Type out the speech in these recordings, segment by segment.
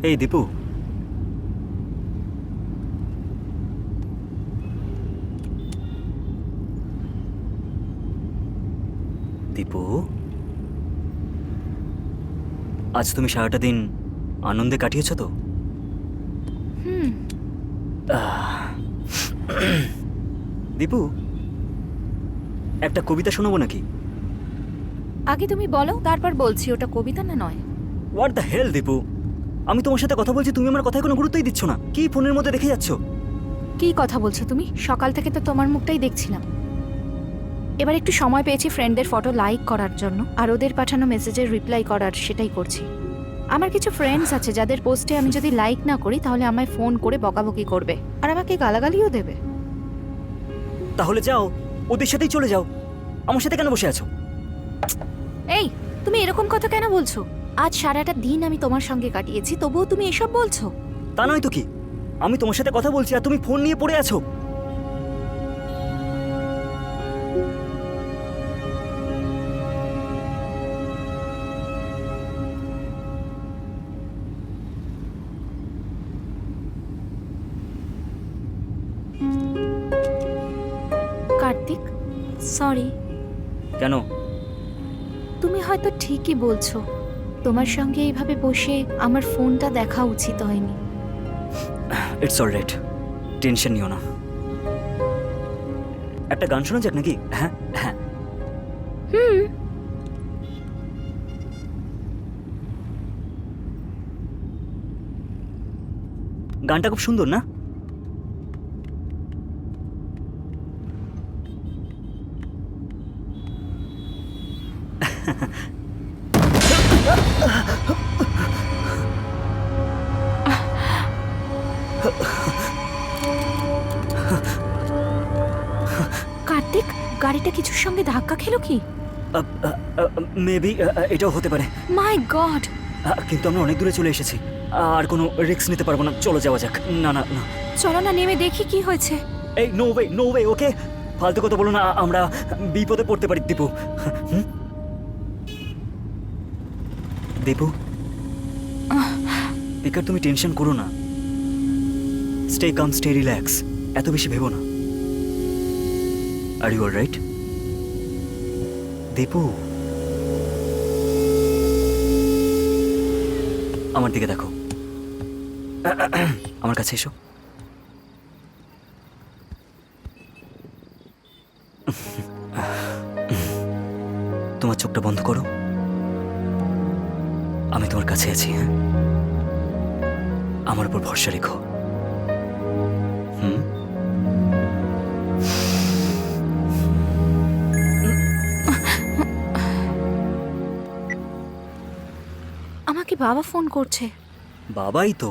এই দীপু, দীপু, আজ তুমি সারাটা দিন আনন্দে কাটিয়েছ তো? দীপু, একটা কবিতা শোনাবো নাকি? আগে তুমি বলো, তারপর বলছি ওটা কবিতা না নয়। হোয়াট দ্য হেল দীপু, আমি তোমার সাথে কথা বলছি, তুমি আমার কথায় কোনো গুরুত্বই দিচ্ছ না। কি ফোনের মধ্যে দেখে যাচ্ছ? কি কথা বলছো তুমি? সকাল থেকে তো তোমার মুখটাই দেখছিলাম। এবার একটু সময় পেয়েছি ফ্রেন্ডদের ফটো লাইক করার জন্য, আর ওদের পাঠানো মেসেজের রিপ্লাই করার, সেটাই করছি। আমার কিছু ফ্রেন্ডস আছে যাদের পোস্টে আমি যদি লাইক না করি তাহলে আমায় ফোন করে বকাবকি করবে, আর আমাকে গালাগালিও দেবে। তাহলে যাও, ওদের সাথেই চলে যাও, আমার সাথে কেন বসে আছো? এই, তুমি এরকম কথা কেন বলছো? আজ সারাটা দিন আমি তোমার সঙ্গে কাটিয়েছি, তবুও তুমি এসব বলছো? তা নয় তো কি, আমি তোমার সাথে কথা বলছি আর তুমি ফোন নিয়ে পড়ে আছো। কার্তিক, সরি। কেন? তুমি হয়তো ঠিকই বলছো, তোমার সঙ্গে এইভাবে বসে আমার ফোনটা দেখা উচিত হয়নি। ইটস অলরাইট, টেনশন নিও না। একটা গান শোনা যাক নাকি? হ্যাঁ হ্যাঁ। গানটা খুব সুন্দর না? কার্তিক, গাড়িটা কিছুর সঙ্গে ধাক্কা খেলো কি? মেবি এটাও হতে পারে। মাই গড! কিন্তু আমরা অনেক দূরে চলে এসেছি, আর কোনো রিস্ক নিতে পারবো না। চলো যাওয়া যাক। না না না, চলো না, নেমে দেখি কি হয়েছে। এই নো ওয়ে, নো ওয়ে, ওকে? ফালতু কথা বলো না, আমরা বিপদে পড়তে পারি। দীপু, দীপু, পিকার, তুমি টেনশন করো না। স্টে কাম, স্টে রিল্যাক্স, এত বেশি ভেবো না। Are you alright? দীপু, আমার দিকে দেখো, আমার কাছে এসো। তোমার চোখটা বন্ধ করো, আমি তোমার কাছে আছি। হ্যাঁ, আমার উপর ভরসা রেখো। আমাকে বাবা ফোন করছে। বাবাই তো,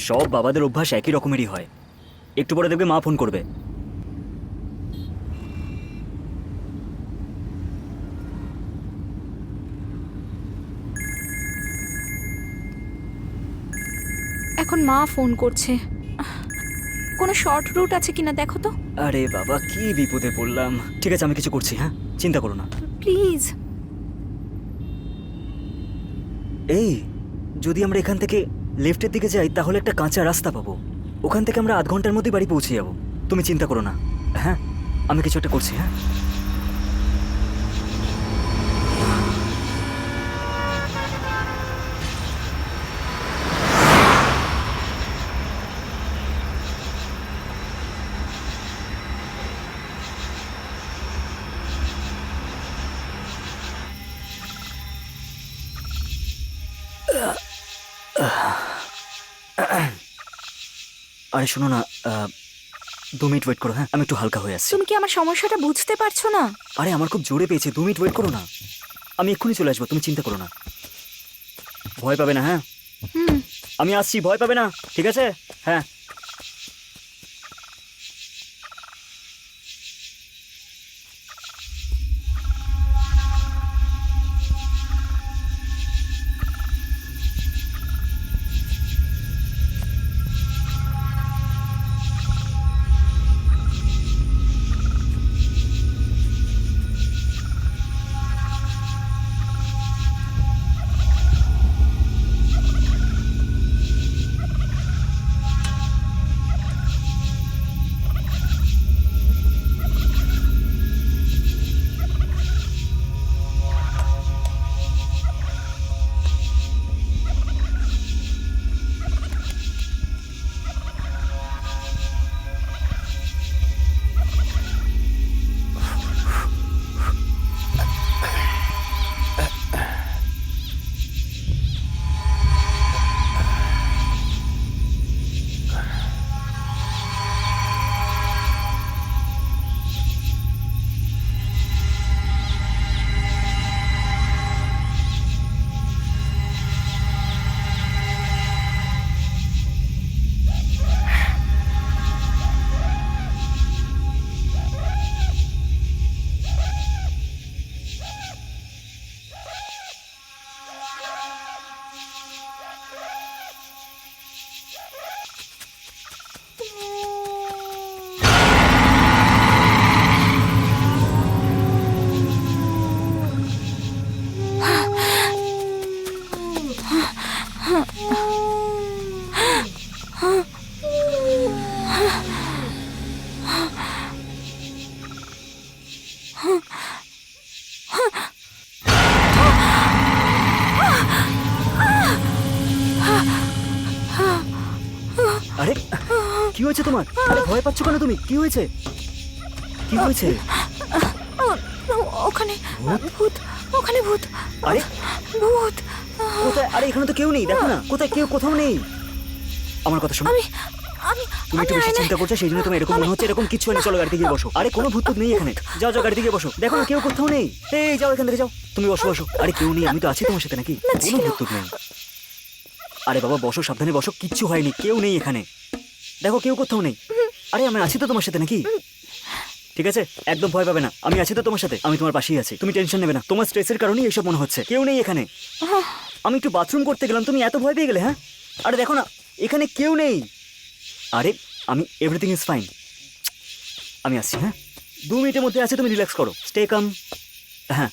সব বাবাদের অভ্যাস একই রকমেরই হয়। একটু পরে দেখবে মা ফোন করবে। এখন মা ফোন করছে। কোনো শর্ট রুট আছে কিনা দেখো তো। আরে বাবা, কি বিপদে পড়লাম। ঠিক আছে, আমি কিছু করছি। হ্যাঁ, চিন্তা করো না। প্লিজ। এই, যদি আমরা এখান থেকে লেফটের দিকে যাই তাহলে একটা কাঁচা রাস্তা পাবো। ওখান থেকে আমরা আধ ঘন্টার মধ্যে বাড়ি পৌঁছে যাবো। তুমি চিন্তা করো না। হ্যাঁ, আমি কিছু একটা করছি। হ্যাঁ, আরে শোনো না, 2 মিনিট ওয়েট করো। হ্যাঁ, আমি একটু হালকা হয়ে আসছি। তুমি কি আমার সমস্যাটা বুঝতে পারছো না? আরে আমার খুব জোরে পেয়েছে, 2 মিনিট ওয়েট করো না, আমি এক্ষুনি চলে আসবো। তুমি চিন্তা করো না, ভয় পাবে না। হ্যাঁ, আমি আসছি, ভয় পাবে না, ঠিক আছে? হ্যাঁ। কি হয়েছে তোমার? আরে ভয় পাচ্ছ কেন তুমি? কি হয়েছে? কি হয়েছে? ওখানে ভূত, ওখানে ভূত, আরে ভূত। কোথায়? আরে এখানে তো কেউ নেই, দেখো না কোথায়, কেউ কোথাও নেই। আমার কথা শোনো, আমি আমি তুমি একটু বেশি চিন্তা করছো, সেই জন্য তোমার এরকম মনে হচ্ছে। এরকম কিছু নেই, চলো গাড়িতে গিয়ে বসো। আরে কোনো ভূত নেই এখানে, যাও যাও গাড়িতে গিয়ে বসো। দেখো না কেউ কোথাও নেই। এই যাও এখান থেকে যাও, তুমি বসো বসো। আরে কেউ নেই, আমি তো আছি তোমার সাথে, নাকি কোনো ভূত নেই। আরে বাবা বসো, সাবধানে বসো, কিচ্ছু হয়নি, কেউ নেই এখানে। দেখো কেউ কোথাও নেই। আরে আমি আছি তো তোমার সাথে, নাকি? ঠিক আছে, একদম ভয় পাবে না, আমি আছি তো তোমার সাথে, আমি তোমার পাশেই আছি, তুমি টেনশন নেবে না। তোমার স্ট্রেসের কারণেই এইসব মনে হচ্ছে। কেউ নেই এখানে। আমি একটু বাথরুম করতে গেলাম, তুমি এত ভয় পেয়ে গেলে? হ্যাঁ, আরে দেখো না এখানে কেউ নেই। আরে আমি এভরিথিং ইজ ফাইন, আমি আসছি। হ্যাঁ 2 মিনিটের মধ্যে আছে, তুমি রিল্যাক্স করো, স্টে কাম। হ্যাঁ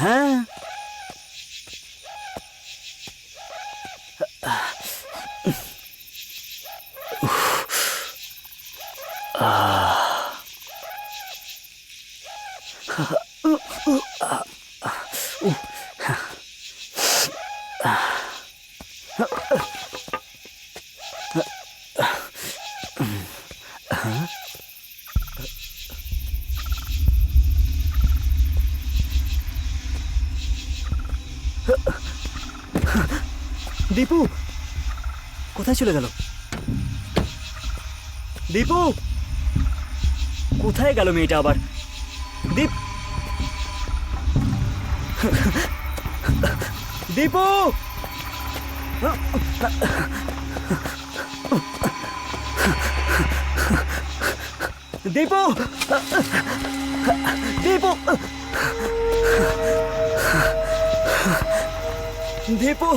হ্যাঁ দীপু কোথায় চলে গেল? দীপু কোথায় গেল মেয়েটা আবার? দীপ দীপু দীপু দীপু দীপু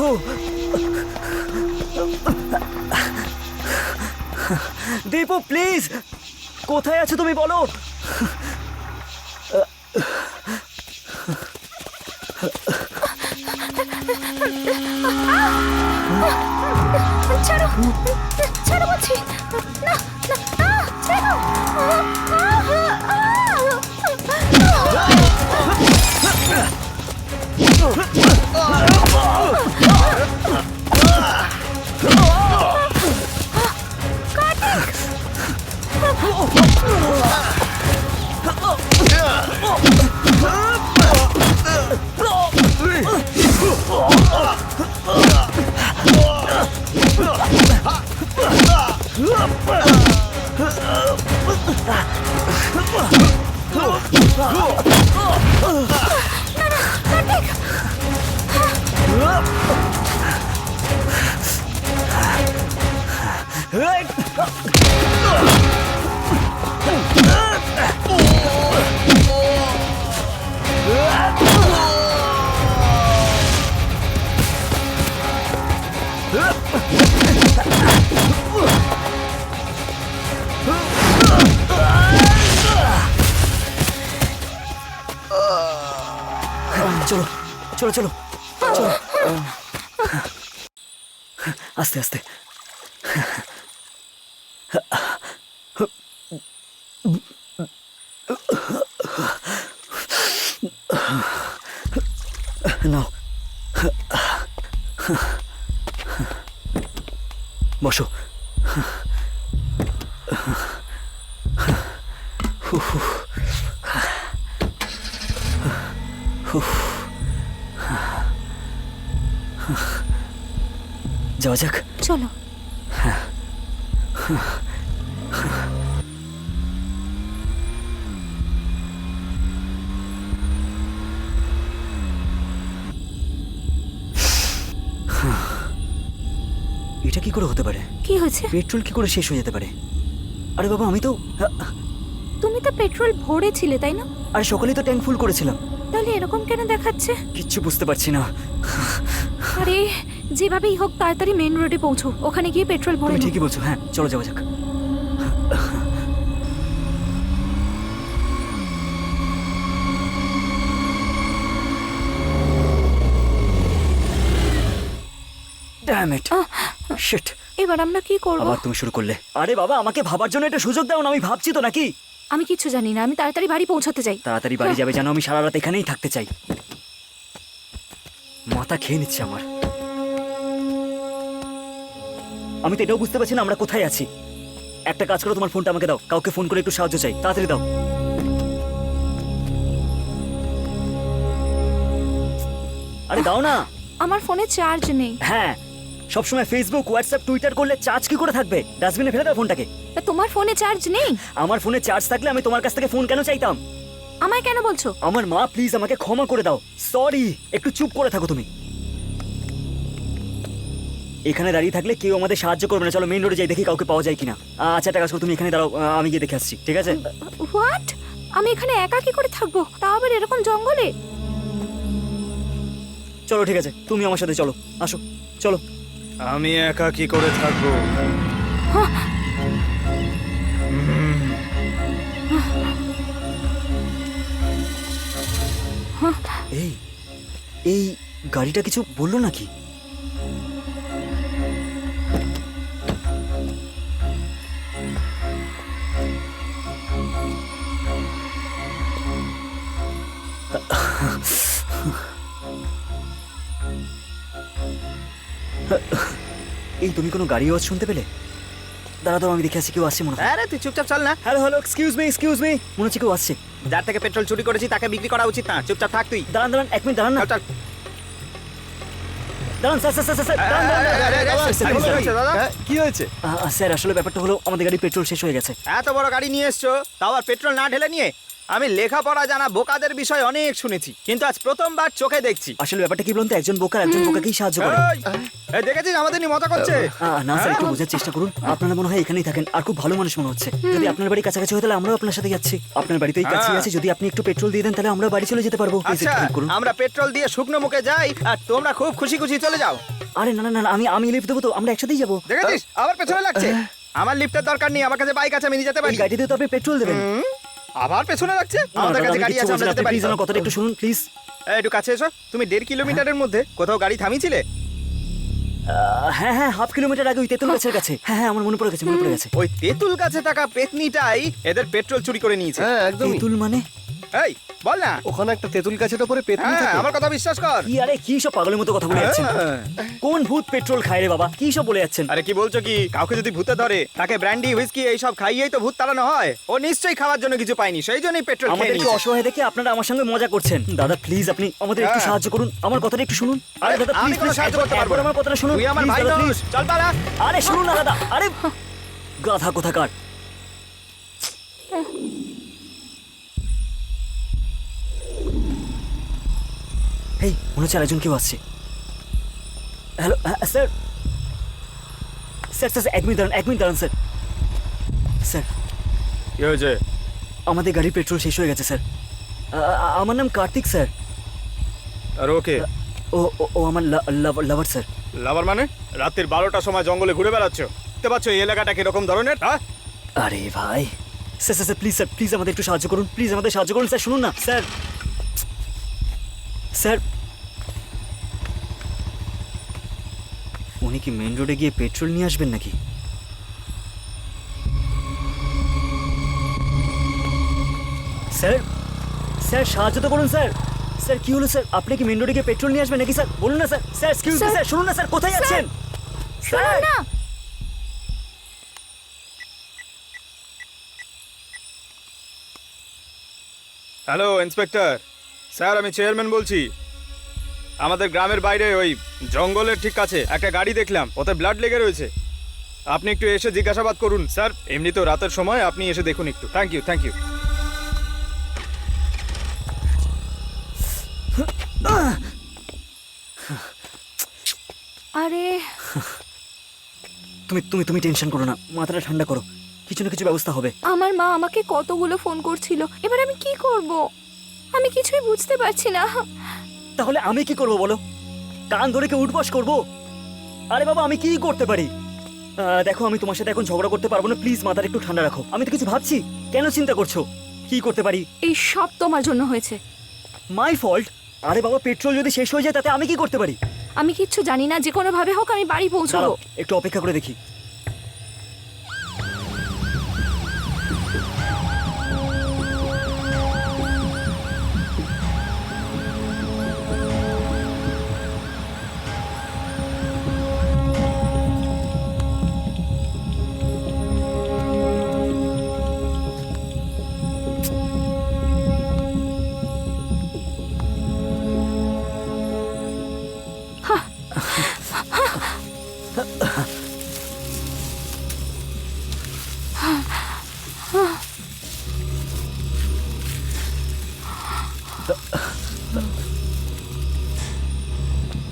দীপু প্লিজ, কোথায় আছো তুমি বলো? ছাড়ো, ছাড়ো বলছি। না না না, ছাড়ো। চলো চলো চলো চলো, আস্তে আস্তে। নাও বসো। যাওয়া যাক, চলো। এটা কি করে হতে পারে? কি হয়েছে? পেট্রোল কি করে শেষ হয়ে যেতে পারে? আরে বাবা আমি তো তুমি তো পেট্রোল ভরেছিলে তাই না? আরে সকালেই তো ট্যাঙ্ক ফুল করেছিলাম। তাহলে এরকম কেন দেখাচ্ছে? কিচ্ছু বুঝতে পারছি না। আরে যেভাবেই হোক তাড়াতাড়ি মেন রোডে পৌঁছো, ওখানে গিয়ে পেট্রোল ভরে তুমি নাও। ঠিকই বলছো, হ্যাঁ চলো যাওয়া যাক। Damn it! Shit! এবার আমরা কি করব? আবার তুমি শুরু করলে। আরে বাবা আমাকে ভাবার জন্য একটা সুযোগ দাও না, আমি ভাবছি তো নাকি। আমি কিছু জানি না, আমি তাড়াতাড়ি বাড়ি পৌঁছাতে চাই। তাড়াতাড়ি বাড়ি যাবে জানো, আমি সারা রাত এখানেই থাকতে চাই। মাথা খেয়ে নিচ্ছে আমার। আমি তো এটাও বুঝতে পারছি না আমরা কোথায় আছি। একটা কাজ করো, তোমার ফোনটা আমাকে দাও, কাউকে ফোন করে একটু সাহায্য চাই, তাড়াতাড়ি দাও। আরে দাও না। আমার ফোনে চার্জ নেই। হ্যাঁ, সবসময় ফেসবুক, হোয়াটসঅ্যাপ, টুইটার করলে চার্জ কি করে থাকবে? ডাস্টবিনে ফেলে দাও ফোনটাকে। তা তোমার ফোনে চার্জ নেই? আমার ফোনে চার্জ থাকলে আমি তোমার কাছ থেকে ফোন কেন চাইতাম? আমায় কেন বলছো? আমার মা, প্লিজ আমাকে ক্ষমা করে দাও। সরি, একটু চুপ করে থাকো তুমি। এখানে দাঁড়িয়ে থাকলে কেউ আমাদের সাহায্য করবে না। চলো মেইন রোডে যাই, দেখি কাউকে পাওয়া যায় কিনা। আচ্ছা একটা কাজ করো, তুমি এখানে দাঁড়াও, আমি গিয়ে দেখে আসছি, ঠিক আছে? হোয়াট? আমি এখানে একা কি করে থাকবো, তাও আবার এরকম জঙ্গলে? চলো ঠিক আছে, তুমি আমার সাথে চলো, আসো চলো। আমি একা কি করে থাকবো? এই এই গাড়িটা কিছু বললো নাকি? এই তুমি কোনো গাড়ি আওয়াজ শুনতে পেলে? দাঁড়া দাঁড়াও, আমি দেখে আসছি, কেউ আসছে মনে হয়। আরে তুই চুপচাপ চল না। হ্যালো হ্যালো, এক্সকিউজ মি, মনে হচ্ছে কেউ আসছে। যার থেকে পেট্রোল চুরি করেছি তাকে বিক্রি করা উচিত না, চুপচাপ থাক তুই। দাঁড়ান দাঁড়ান, এক মিনিট দাঁড়ান না। চল, চল। দাঁড়ান স্যার, দাঁড়ান, দাঁড়ান। কি হয়েছে? স্যার আসলে ব্যাপারটা হলো আমাদের গাড়ি পেট্রোল শেষ হয়ে গেছে। এত বড় গাড়ি নিয়ে এসছো, তাও আর পেট্রোল না ঢেলে নিয়ে? আমি লেখাপড়া জানা বোকাদের বিষয় অনেক শুনেছি, কিন্তু আজ প্রথমবার চোখে দেখছি। আসলে ব্যাপারটা কি বলুন তো, একজন বোকাকেই সাহায্য করে। এই দেখেছিস আমাদের নিয়ে মজা করছে। না স্যার, একটু বোঝার চেষ্টা করুন। আপনারা মনে হয় এখানেই থাকেন আর খুব ভালো মানুষ মনে হচ্ছে। যদি আপনার বাড়ি কাছাকাছি হয় তাহলে আমরাও আপনার সাথে যাচ্ছি। আপনার বাড়িতেই কাছে আছে, যদি আপনি একটু পেট্রোল দিয়ে দেন তাহলে আমরা বাড়ি চলে যেতে পারবো। প্লিজ আচ্ছা, একটু হেল্প করুন। আমরা পেট্রোল দিয়ে শুকনো মুখে যাই আর তোমরা খুব খুশি খুশি চলে যাও। আরে না না না, আমি লিফট দেবো তো, আমরা একসাথেই যাবো। দেখেছিস আবার পেছনে লাগছে। আমার লিফটের দরকার নেই, আমার কাছে বাইক আছে, আমি নিয়ে যেতে এই পারি। গাড়িতে তো আপনি পেট্রোল দেবেন। আবার পেছনে লাগছে। আমাদের কাছে গাড়ি আছে, আমরা যেতে পারি। প্লিজ আমার কথাটা একটু শুনুন প্লিজ। এই, একটু কাছে এসো। তুমি 1.5 কিলোমিটারের মধ্যে কোথাও গাড়ি থামিয়েছিলে? হ্যাঁ হ্যাঁ, হাফ কিলোমিটার আগে ওই তেঁতুল গাছের কাছে। হ্যাঁ আমার মনে পড়ে গেছে। ওই তেঁতুল গাছে থাকা পেতনিটাই এদের পেট্রোল চুরি করে নিয়েছে। হ্যাঁ একদমই। তেঁতুল মানে? এই বল না। ওখানে একটা তেঁতুল গাছের উপরে পেতনি হ্যাঁ, থাকে। আমার কথা বিশ্বাস কর। কি? আরে কি সব পাগলের মতো কথা বলে যাচ্ছেন? হ্যাঁ। কোন ভূত পেট্রোল খায় রে বাবা? কি সব বলে যাচ্ছেন? আরে কি বলছো কি? কাউকে যদি ভূতে ধরে তাকে ব্র্যান্ডি হুইস্কি এই সব খাইয়েই তো ভূত তাড়ানো হয়। ও নিশ্চয়ই খাওয়ার জন্য কিছু পায়নি, সেই জন্যই পেট্রোল খেয়ে আমাদেরকে নিয়েছে। অসহায় দেখে আপনারা আমার সঙ্গে মজা করছেন। দাদা প্লিজ আপনি আমাদের একটু হ্যাঁ। সাহায্য করুন, আমার কথাটা একটু শুনুন। আরে দাদা আমি প্লিজ কোনো সাহায্য করতে পারবো না। আমার কথাটা শুনুন। তুই আমার Please, ভাই দাদা, দোষ। please। চল পালা। আরে শুনুন না দাদা, আরে গাধা কোথাকার। এই মনে হচ্ছে আরেকজন কেউ আসছে। হ্যালো স্যার, এক মিনিট দাঁড়ান স্যার। স্যার কি হয়েছে? আমাদের গাড়ির পেট্রোল শেষ হয়ে গেছে স্যার। আমার নাম কার্তিক স্যার। আর ওকে? ও আমার লাভার স্যার। লাভার মানে? রাত্রির 12টার সময় জঙ্গলে ঘুরে বেড়াচ্ছ? দেখতে পাচ্ছ এই এলাকাটা কিরকম ধরনের? হ্যাঁ, আরে ভাই স্যার প্লিজ আমাদের একটু সাহায্য করুন, স্যার শুনুন না স্যার। উনি কি মেন রোডে গিয়ে পেট্রোল নিয়ে আসবেন নাকি? স্যার সাহায্য তো করুন স্যার। কি হলো স্যার? আপনি কি মেন রোডে গিয়ে পেট্রোল নিয়ে আসবেন নাকি স্যার? বলুন না স্যার। এক্সকিউজ মি স্যার, শুনুন না স্যার, কোথায় যাচ্ছেন? শুনুন না। হ্যালো ইন্সপেক্টর স্যার, আমি চেয়ারম্যান বলছি। আমাদের গ্রামের বাইরে ওই জঙ্গলের ঠিক কাছে একটা গাড়ি দেখলাম, ওতে ব্লাড লেগে রয়েছে। আপনি একটু এসে জিজ্ঞাসাবাদ করুন স্যার। এমনিতেও রাতের সময় আপনি এসে দেখুন একটু। Thank you. আরে তুমি টেনশন করো না, মাথাটা ঠান্ডা করো, কিছু না কিছু ব্যবস্থা হবে। আমার মা আমাকে কতগুলো ফোন করছিল, এবার আমি কি করব? আমি কিছুই বুঝতে পারছি না। তাহলে আমি কি করব বলো? কান ধরে কি উঠবস করব? আরে বাবা আমি কি করতে পারি? দেখো আমি তোমার সাথে এখন ঝগড়া করতে পারবো না, প্লিজ মাথাটা একটু ঠান্ডা রাখো। আমি তো কিছু ভাবছি, কেন চিন্তা করছো? কি করতে পারি? এই সব তোমার জন্য হয়েছে। My fault? আরে বাবা পেট্রোল যদি শেষ হয়ে যায় তাতে আমি কি করতে পারি? আমি কিচ্ছু জানি না, যে কোনো ভাবে হোক আমি বাড়ি পৌঁছবো। দাঁড়াও, একটু অপেক্ষা করে দেখি।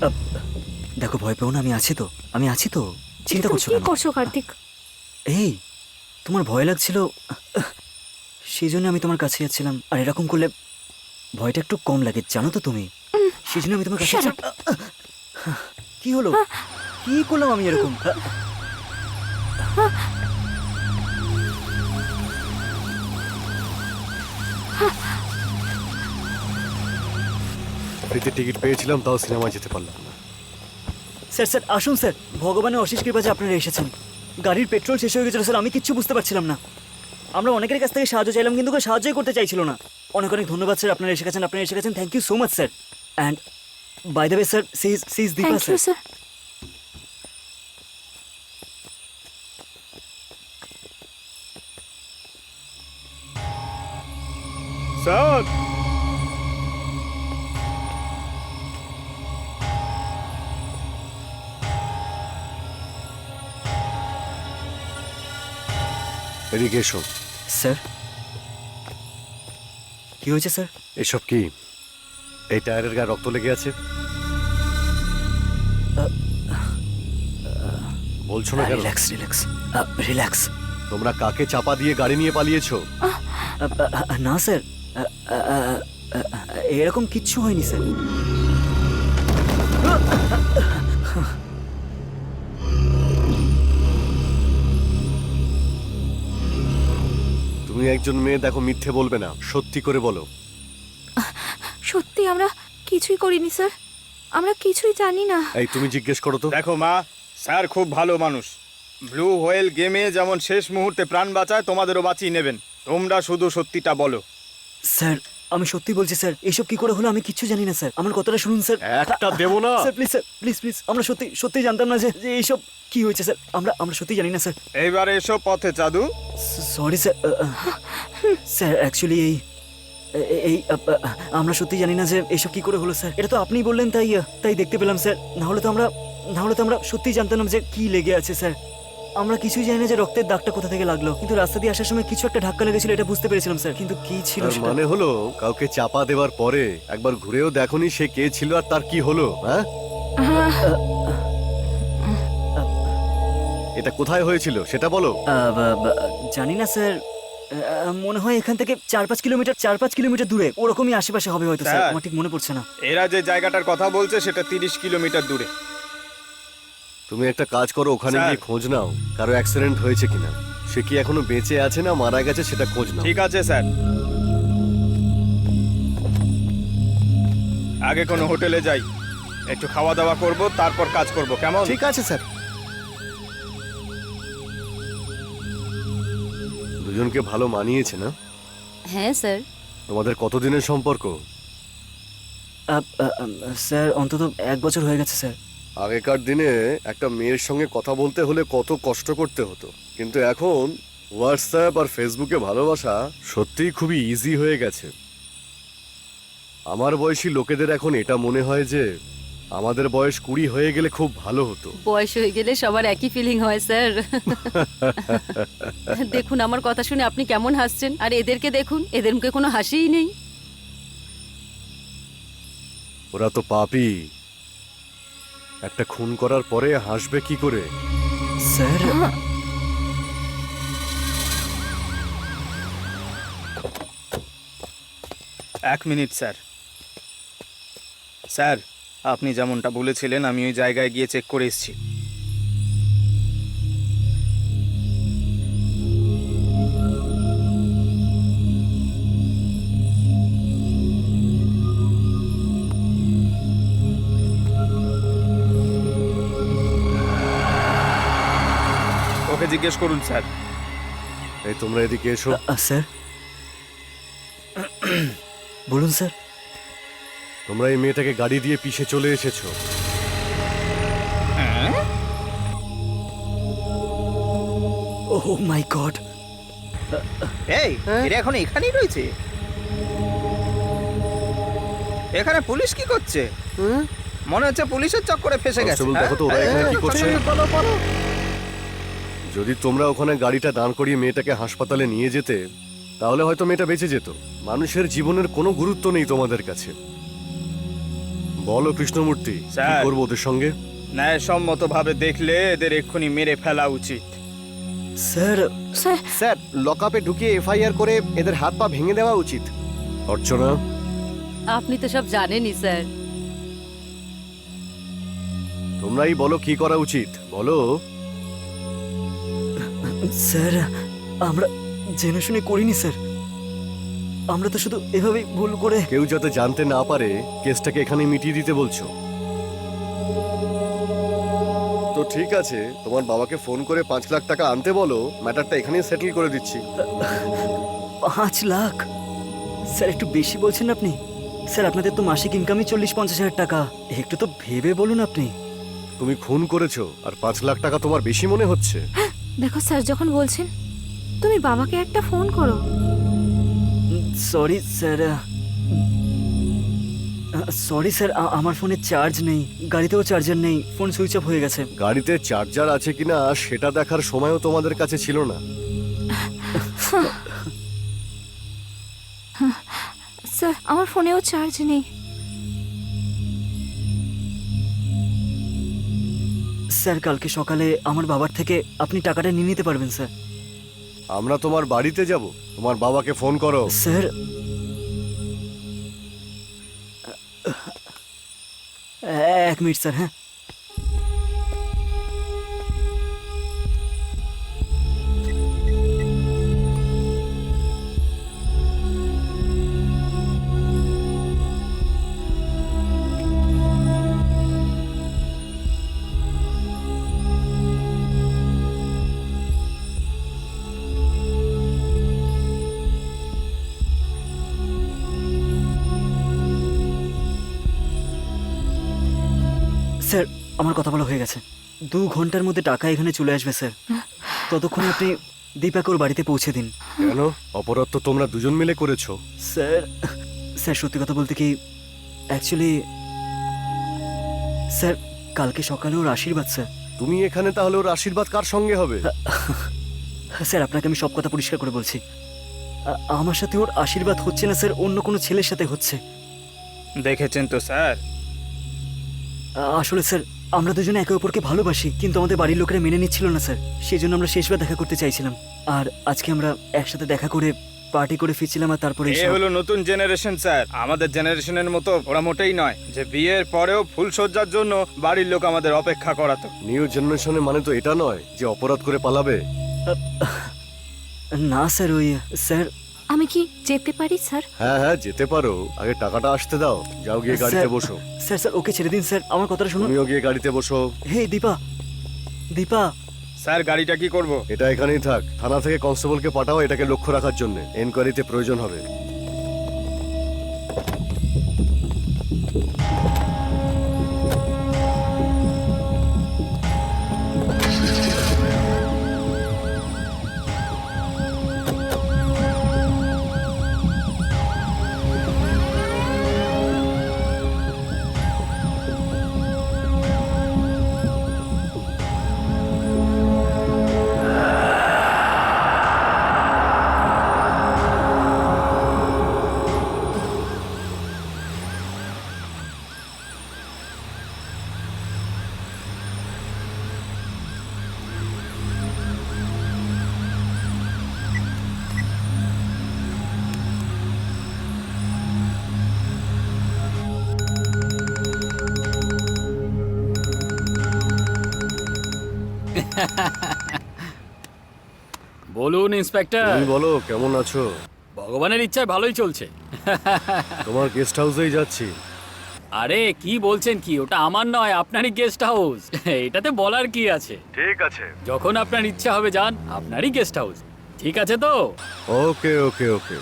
আহ, দেখো ভয় পেও না, আমি আছি তো, আমি আছি তো, চিন্তা তুমি করছো কি কেন? করছো কার্তিক? এই তোমার ভয় লাগছিল, সেই জন্য আমি তোমার কাছে যাচ্ছিলাম। আর এরকম করলে ভয়টা একটু কম লাগে, জানো তো তুমি। সেই জন্য আমি তোমার কাছে Shut যাচ্ছিলাম। কি হলো, কি করলাম আমি এরকম? ফ্রিতে টিকিট পেয়েছিলাম, তাও সিনেমায় যেতে পারলাম না। স্যার স্যার আসুন স্যার, ভগবানের অশেষ কৃপা যে আপনারা এসেছেন। গাড়ির পেট্রোল শেষ হয়ে গেছিল স্যার, আমি কিচ্ছু বুঝতে পারছিলাম না। আমরা অনেকের কাছ থেকে সাহায্য চাইলাম, কিন্তু কেউ সাহায্যই করতে চাইছিল না। অনেক অনেক ধন্যবাদ স্যার, আপনারা এসে গেছেন, আপনারা এসে গেছেন। Thank you so much sir. And by the way sir, she's Deepa thank you sir. Sir. Sir এদিকে এসো। স্যার কি হয়েছে স্যার? এসব কি? এই টায়ারের গায়ে রক্ত লেগে আছে, বলছো না কেন? Relax relax relax. তোমরা কাকে চাপা দিয়ে গাড়ি নিয়ে পালিয়েছো? না স্যার, এরকম কিচ্ছু হয়নি স্যার। তুমি একজন মেয়ে, দেখো মিথ্যে বলবে না, সত্যি করে বলো। সত্যি আমরা কিছুই করিনি স্যার, আমরা কিছুই জানি না। এই তুমি জিজ্ঞেস করো তো। দেখো মা, স্যার খুব ভালো মানুষ। ব্লু হোয়েল গেমে যেমন শেষ মুহূর্তে প্রাণ বাঁচায়, তোমাদেরও বাঁচিয়ে নেবেন। তোমরা শুধু সত্যিটা বলো। স্যার আমি সত্যি বলছি স্যার, এসব কি করে হলো আমি কিচ্ছু জানি না স্যার। আমার কথাটা শুনুন স্যার। একটা দেবো না। Sir please sir, please please, আমরা সত্যি সত্যি জানতাম না যে যে এইসব কি হয়েছে স্যার। আমরা সত্যি জানি না স্যার। এইবার এসো পথে চাদু। Sorry sir. স্যার অ্যাকচুয়ালি এই আমরা সত্যি জানি না যে এসব কি করে হলো স্যার। এটা তো আপনিই বললেন, তাই তাই দেখতে পেলাম স্যার। না হলে তো আমরা সত্যি জানতাম না যে কি লেগে আছে স্যার। আমরা কিছুই জানি না যে রক্তের দাগটা কোথা থেকে লাগলো, কিন্তু রাস্তা দিয়ে আসার সময় কিছু একটা ধাক্কা লেগেছিল, এটা বুঝতে পেরেছিলাম স্যার, কিন্তু কি ছিল তার সেটা। মানে হলো কাউকে চাপা দেওয়ার পরে একবার ঘুরেও দেখোনি সে কে ছিল আর তার কি হলো, হ্যাঁ? এটা কোথায় হয়েছিল সেটা বলো। জানি না স্যার, মনে হয় এখান থেকে 4-5 কিলোমিটার দূরে, ওরকমই আশেপাশে হবে হয়তো স্যার, স্যার। আমার ঠিক মনে পড়ছে না। এরা যে জায়গাটার কথা বলছে সেটা 30 কিলোমিটার দূরে। তুমি একটা কাজ করো, ওখানে স্যার। গিয়ে খোঁজ নাও কারো অ্যাক্সিডেন্ট হয়েছে কিনা, সে কি এখনো বেঁচে আছে না মারা গেছে সেটা খোঁজ নাও। ঠিক আছে স্যার। আগে কোনো হোটেলে যাই, একটু খাওয়া দাওয়া করব, তারপর কাজ করব, কেমন? ঠিক আছে স্যার। দুজনকে ভালো মানিয়েছে না? হ্যাঁ স্যার। তোমাদের কতদিনের সম্পর্ক? স্যার অন্তত 1 বছর হয়ে গেছে স্যার। আগেকার দিনে একটা মেয়ের সঙ্গে কথা বলতে হলে কত কষ্ট করতে হতো, কিন্তু এখন হোয়াটসঅ্যাপ আর ফেসবুকে ভালোবাসা সত্যিই খুবই ইজি হয়ে গেছে। আমার বয়সী লোকেদের এখন এটা মনে হয় যে আমাদের বয়স 20 হয়ে গেলে খুব ভালো হতো। বয়স হয়ে গেলে সবার একই ফিলিং হয় স্যার। দেখুন আমার কথা শুনে আপনি কেমন হাসছেন, আর এদেরকে দেখুন, এদের মুখে কোনো হাসিই নেই। ওরা তো পাপী, একটা খুন করার পরে হাসবে কি করে? স্যার এক মিনিট স্যার। স্যার আপনি যেমনটা বলেছিলেন আমি ওই জায়গায় গিয়ে চেক করে এসেছি। ওকে জিজ্ঞেস করুন স্যার। এই তোমরা এদিকে এসো। স্যার বলুন স্যার। তোমরা এই মেয়েটাকে গাড়ি দিয়ে পিষে চলে এসেছো। ওহ মাই গড। এই এরা এখন এখানেই রয়েছে? এখানে পুলিশ কি করছে? মনে হচ্ছে পুলিশের চক্করে ফেসে গেছে। কনস্টেবল, দেখো তো ওরা এখানে কি করছে। বলো। যদি তোমরা ওখানে গাড়িটা দাঁড় করিয়ে মেয়েটাকে হাসপাতালে নিয়ে যেতে, তাহলে হয়তো মেয়েটা বেঁচে যেত। মানুষের জীবনের কোনো গুরুত্ব নেই তোমাদের কাছে। বলো কৃষ্ণমূর্তি, কি স্যার। করবো ওদের সঙ্গে? ন্যায়সম্মতভাবে দেখলে এদের এক্ষুনি মেরে ফেলা উচিত। স্যার স্যার স্যার লকআপে ঢুকিয়ে এফআইআর করে এদের হাত পা ভেঙে দেওয়া উচিত। অর্চনা, আপনি তো সব জানেনই স্যার। তোমরাই বলো কি করা উচিত, বলো। স্যার আমরা জেনে শুনে করিনি স্যার, আমরা তো শুধু এভাবেই ভুল করে। কেউ যাতে জানতে না পারে কেসটাকে এখানে মিটিয়ে দিতে বলছো। তো ঠিক আছে, তোমার বাবাকে ফোন করে 5 লাখ টাকা আনতে বলো, ম্যাটারটা এখানেই সেটেল করে দিচ্ছি। 5 লাখ? স্যার একটু বেশি বলছেন আপনি। স্যার আপনাদের তো মাসিক ইনকামই 40-50 হাজার টাকা, একটু তো ভেবে বলুন আপনি। তুমি খুন করেছো আর 5 লাখ টাকা তোমার বেশি মনে হচ্ছে? দেখো স্যার যখন বলছেন, তুমি বাবাকে একটা ফোন করো। সরি স্যার, সরি স্যার, আমার ফোনে চার্জ নেই, গাড়িতেও চার্জার নেই, ফোন সুইচ অফ হয়ে গেছে। গাড়িতে চার্জার আছে কিনা সেটা দেখার সময়ও তোমাদের কাছে ছিল না। স্যার আমার ফোনেও চার্জ নেই। স্যার কালকে সকালে আমার বাবার থেকে আপনি টাকাটা নিয়ে নিতে পারবেন স্যার? আমরা তোমার বাড়িতে যাব, তোমার বাবাকে ফোন করো। Sir 1 minute sir. হ্যাঁ স্যার, আমার কথা বলা হয়ে গেছে। 2 ঘন্টার মধ্যে টাকা এখানে চলে আসবে স্যার। ততক্ষণে আপনি দীপাকে ওর বাড়িতে পৌঁছে দিন। কেন? অপরাধ তো তোমরা দুজন মিলে করেছো। স্যার, স্যার সত্যি কথা বলতে কি, অ্যাকচুয়ালি স্যার কালকে সকালে ওর আশীর্বাদ স্যার। তুমি এখানে তাহলে ওর আশীর্বাদ কার সঙ্গে হবে? স্যার আপনাকে আমি সব কথা পরিষ্কার করে বলছি, আমার সাথে ওর আশীর্বাদ হচ্ছে না স্যার, অন্য কোনো ছেলের সাথে হচ্ছে। দেখেছেন তো স্যার, আসলে স্যার আমরা দুজনে একে অপরকে ভালোবাসি, কিন্তু আমাদের বাড়ির লোকেরা মেনে নিচ্ছিল না স্যার, সেই জন্য আমরা শেষবার দেখা করতে চাইছিলাম। আর আজকে আমরা একসাথে দেখা করে পার্টি করে ফিরছিলাম, আর তারপরে এ হলো নতুন জেনারেশন স্যার। আমাদের জেনারেশনের মতো ওরা মোটেই নয় যে বিয়ের পরেও ফুলসজ্জার জন্য বাড়ির লোক আমাদের অপেক্ষা করাতো। নিউ জেনারেশনের মানে তো এটা নয় যে অপরাধ করে পালাবে। না স্যার, ওই স্যার আমি কি যেতে পারি স্যার? হ্যাঁ হ্যাঁ যেতে পারো, আগে টাকাটা আসতে দাও। যাও গিয়ে গাড়িতে স্যার, বসো। স্যার স্যার ওকে ছেড়ে দিন স্যার, আমার কথাটা শুনুন। তুমিও গিয়ে গাড়িতে বসো। হে দীপা, দীপা স্যার গাড়িটা কি করব? এটা এখানেই থাক, থানা থেকে কনস্টেবলকে পাঠাও এটাকে লক্ষ্য রাখার জন্য, এনকোয়ারিতে প্রয়োজন হবে। বলুন ইন্সপেক্টর। তুমি বলো কেমন আছো? ভগবানের ইচ্ছায় ভালোই চলছে। তোমার গেস্ট হাউসেই যাচ্ছি। আরে কি বলছেন কি, ওটা আমার নয়, আপনারই গেস্ট হাউস। এটাতে বলার কি আছে? ঠিক আছে, যখন আপনার ইচ্ছা হবে যান, আপনারই গেস্ট হাউস। ঠিক আছে তো? ওকে ওকে ওকে।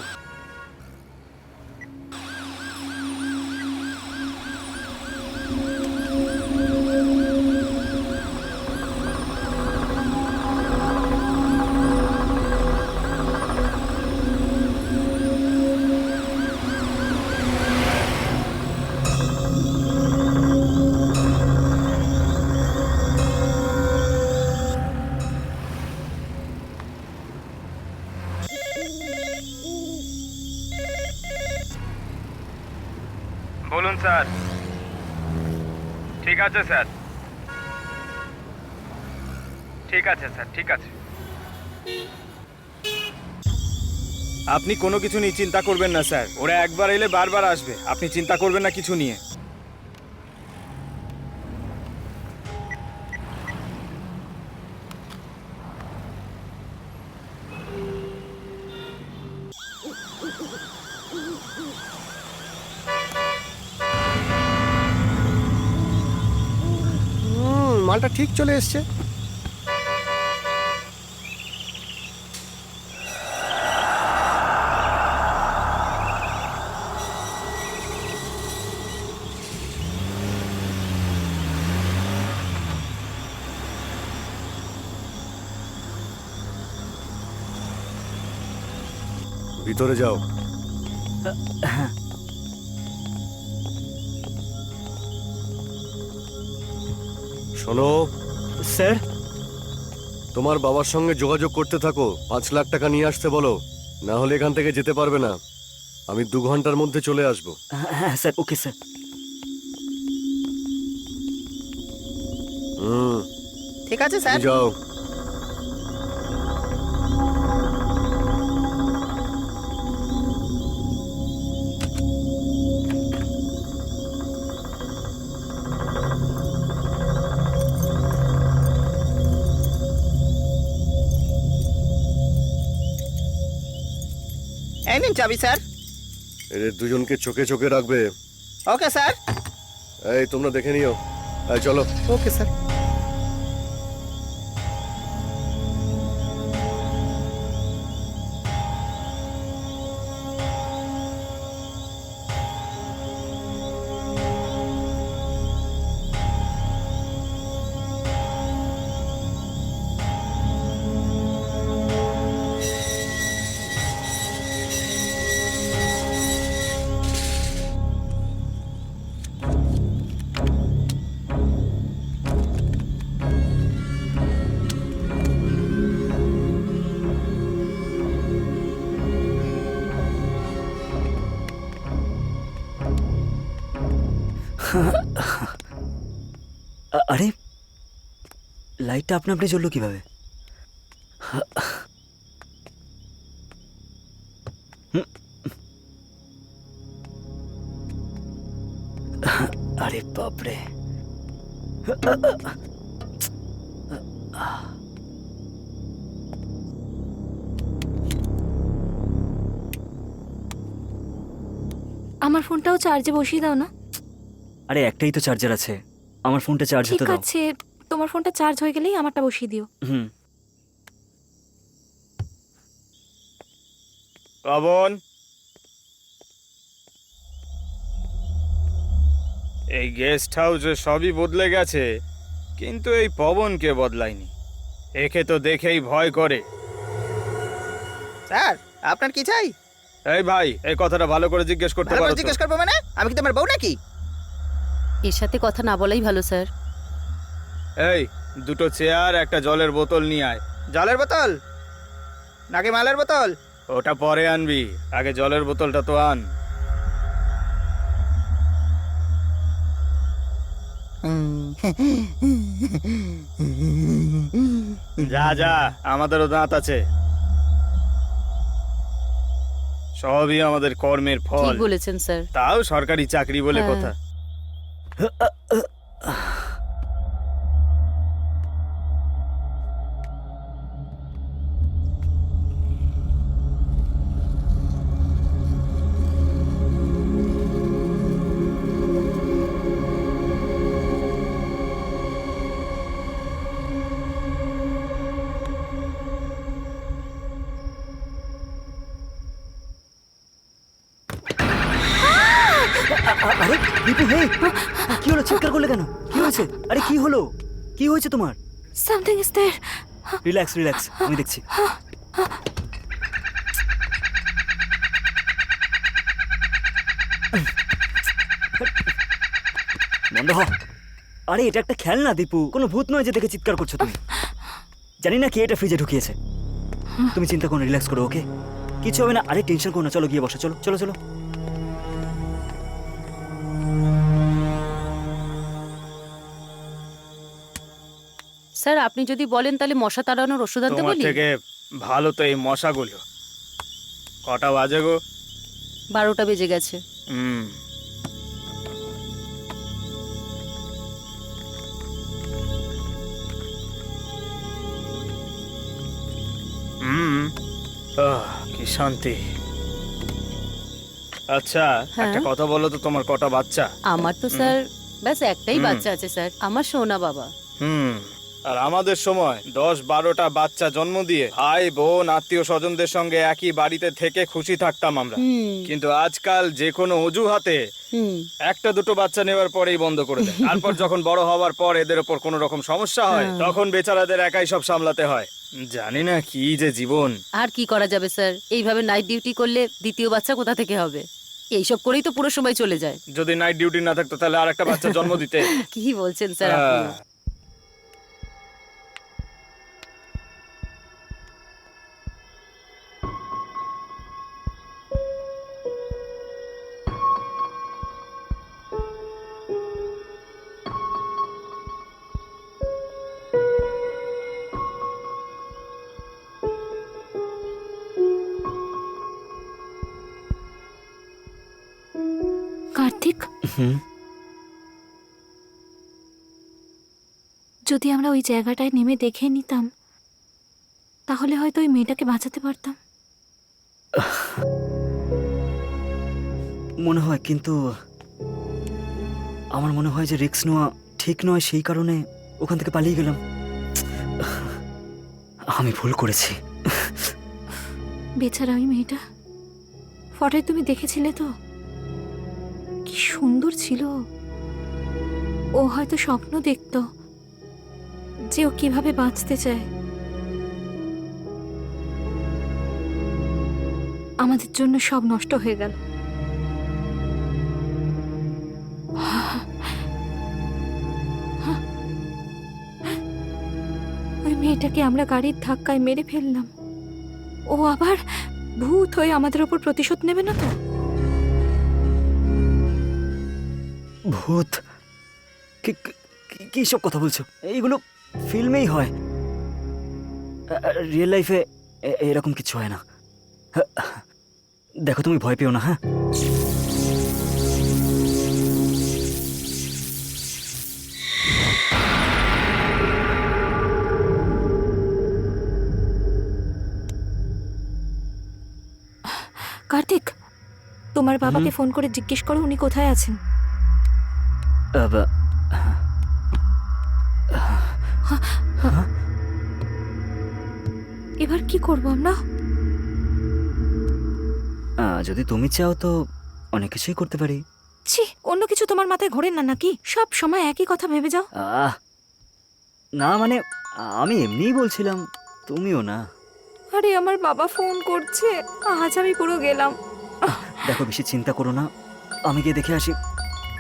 বলুন স্যার। ঠিক আছে স্যার, ঠিক আছে স্যার, ঠিক আছে। আপনি কোনো কিছু নিয়ে চিন্তা করবেন না স্যার, ওরা একবার এলে বারবার আসবে, আপনি চিন্তা করবেন না কিছু নিয়ে। মালটা ঠিক চলে এসছে। ভিতরে যাও। শোনো, স্যার তোমার বাবার সঙ্গে যোগাযোগ করতে থাকো, 5 লাখ টাকা নিয়ে আসতে বলো, না হলে এখান থেকে যেতে পারবে না। আমি 2 ঘন্টার মধ্যে চলে আসবো। হ্যাঁ স্যার, ওকে স্যার। ঠিক আছে স্যার। তুমি যাও। এই নিন চাবি স্যার। এদের দুজনকে চোখে চোখে রাখবে। Okay sir. এই তোমরা দেখে নিও। এই চলো। Okay sir. আরে লাইটটা আপনা আপনি জ্বললো কিভাবে? আরে বাপরে। আমার ফোনটাও চার্জে বসিয়ে দাও না। আরে একটাই তো চার্জার আছে, আমার ফোনটা চার্জ ঠিক হতে দাও। আছে, তোমার ফোনটা চার্জ হয়ে গেলেই আমারটা বসিয়ে দিও। হুম। পবন, এই গেস্ট হাউসে সবই বদলে গেছে, কিন্তু এই পবনকে বদলায়নি। একে তো দেখেই ভয় করে। স্যার আপনার কি চাই? এই ভাই, এই কথাটা ভালো করে জিজ্ঞেস করতে ভালো পারো করে তো? জিজ্ঞেস করবো মানে? আমি কি তোমার বউ নাকি? এর সাথে কথা না বলাই ভালো স্যার। এই 2টো চেয়ার, একটা জলের বোতল নিয়ে আয়। জলের বোতল নাকি মালের বোতল? ওটা পরে আনবি, আগে জলের বোতলটা তো আন। যা যা, আমাদেরও দাঁত আছে, সবই আমাদের কর্মের ফল। ঠিক বলেছেন স্যার। তাও সরকারি চাকরি বলে হ্যাঁ। কথা। আরে দীপু, হে কি হলো? চিৎকার করলে কেন? কি হয়েছে? আরে কি হলো? কি হয়েছে তোমার? Something is there. Relax relax, আমি দেখছি। বন্ধ হ। আরে এটা একটা খেলনা দীপু, কোনো ভূত নয় যে দেখে চিৎকার করছো তুমি। জানি না কে এটা ফ্রিজে ঢুকিয়েছে। তুমি চিন্তা করো, রিল্যাক্স করো, ওকে? কিছু হবে না। আরে টেনশন করো না, চলো গিয়ে বসো। চলো চলো চলো। স্যার আপনি যদি বলেন তাহলে মশা তাড়ানোর ওষুধ আনতে তোমার বলি? থেকে ভালো তো এই মশাগুলো। কটা বাজে গো? 12টা বেজে গেছে। হুম। হুম। কি শান্তি। আচ্ছা, হ্যাঁ? একটা কথা বলো তো, তোমার কটা বাচ্চা? আমার তো স্যার ব্যাস একটাই হুম। বাচ্চা আছে স্যার, আমার সোনা বাবা। হুম। আর আমাদের সময় 10-12টা বাচ্চা জন্ম দিয়ে ভাই বোন আত্মীয় স্বজনদের সঙ্গে একই বাড়িতে থেকে খুশি থাকতাম আমরা। হুম কিন্তু আজকাল যে কোনো অজুহাতে হুম। একটা দুটো বাচ্চা নেওয়ার পরেই বন্ধ করে দেয়। তারপর যখন বড় হওয়ার পর এদের ওপর কোনো রকম সমস্যা হয়, হ্যাঁ। তখন বেচারাদের একাই সব সামলাতে হয়। জানি না কি যে জীবন। আর কি করা যাবে স্যার, এইভাবে নাইট ডিউটি করলে দ্বিতীয় বাচ্চা কোথা থেকে হবে? এইসব করেই তো পুরো সময় চলে যায়। যদি নাইট ডিউটি না থাকতো তাহলে আর একটা বাচ্চা জন্ম দিতে। কি বলছেন স্যার আপনি? হ্যাঁ। কার্তিক, হুম। যদি আমরা ওই জায়গাটায় নেমে দেখে নিতাম তাহলে হয়তো ওই মেয়েটাকে বাঁচাতে পারতাম। মনে হয়, কিন্তু আমার মনে হয় যে রিস্ক নেওয়া ঠিক নয়, সেই কারণে ওখান থেকে পালিয়ে গেলাম। আমি ভুল করেছি। বেচারা ওই মেয়েটা, ফটোয় তুমি দেখেছিলে তো কি সুন্দর ছিল। ও হয়তো স্বপ্ন দেখতো যে ও কিভাবে বাঁচতে চায়। আমাদের জন্য সব নষ্ট হয়ে গেল। ওই মেয়েটাকে আমরা গাড়ির ধাক্কায় মেরে ফেললাম। ও আবার ভূত হয়ে আমাদের ওপর প্রতিশোধ নেবে না তো? ভূত? কি সব কথা বলছো? এইগুলো ফিল্মেই হয়, রিয়েল লাইফে এরকম কিছু হয় না। দেখো, তুমি ভয় পেও না, হ্যাঁ? কার্তিক, তোমার বাবাকে ফোন করে জিজ্ঞেস করো উনি কোথায় আছেন। এবার কি করবো আমরা? যদি তুমি চাও তো অনেক কিছুই করতে পারি। ছি, অন্য কিছু তোমার মাথায় ঘোরে না নাকি? সব সময় একই কথা ভেবে যাও। না মানে, আমি এমনিই বলছিলাম, তুমিও না। আরে আমার বাবা ফোন করছে, আজ আমি পুরো গেলাম। দেখো, বেশি চিন্তা করো না, আমি গিয়ে দেখে আসি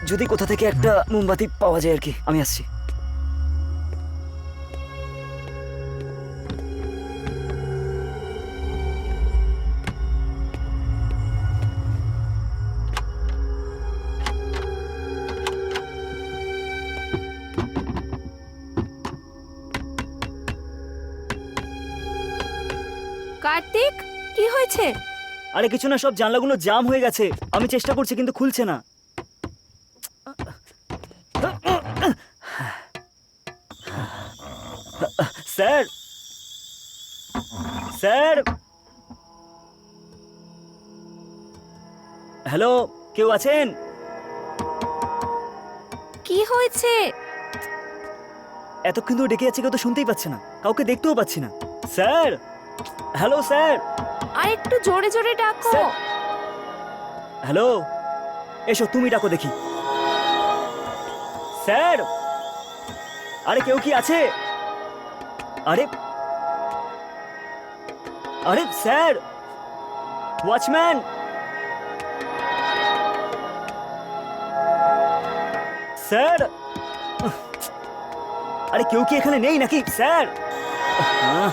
যদি কোথা থেকে একটা মোমবাতি পাওয়া যায় আর কি। আমি আসছি। কার্তিক, কি হয়েছে? আরে কিছু না, সব জানলাগুলো জাম হয়ে গেছে। আমি চেষ্টা করছি কিন্তু খুলছে না। স্যার, স্যার, হ্যালো, কেউ আছেন? কি হয়েছে? এতক্ষণ ধরে ডেকে যাচ্ছে, কেউ তো শুনতেই পাচ্ছে না, কাউকে দেখতেও পাচ্ছি না। Sir, hello sir. আর একটু জোরে জোরে ডাকো। স্যার, হ্যালো, এসো, তুমি ডাকো দেখি। স্যার, আরে কেউ কি আছে? আরে আরে স্যার, ওয়াচম্যান, স্যার, আরে কেউ কি এখানে নেই নাকি স্যার? হ্যাঁ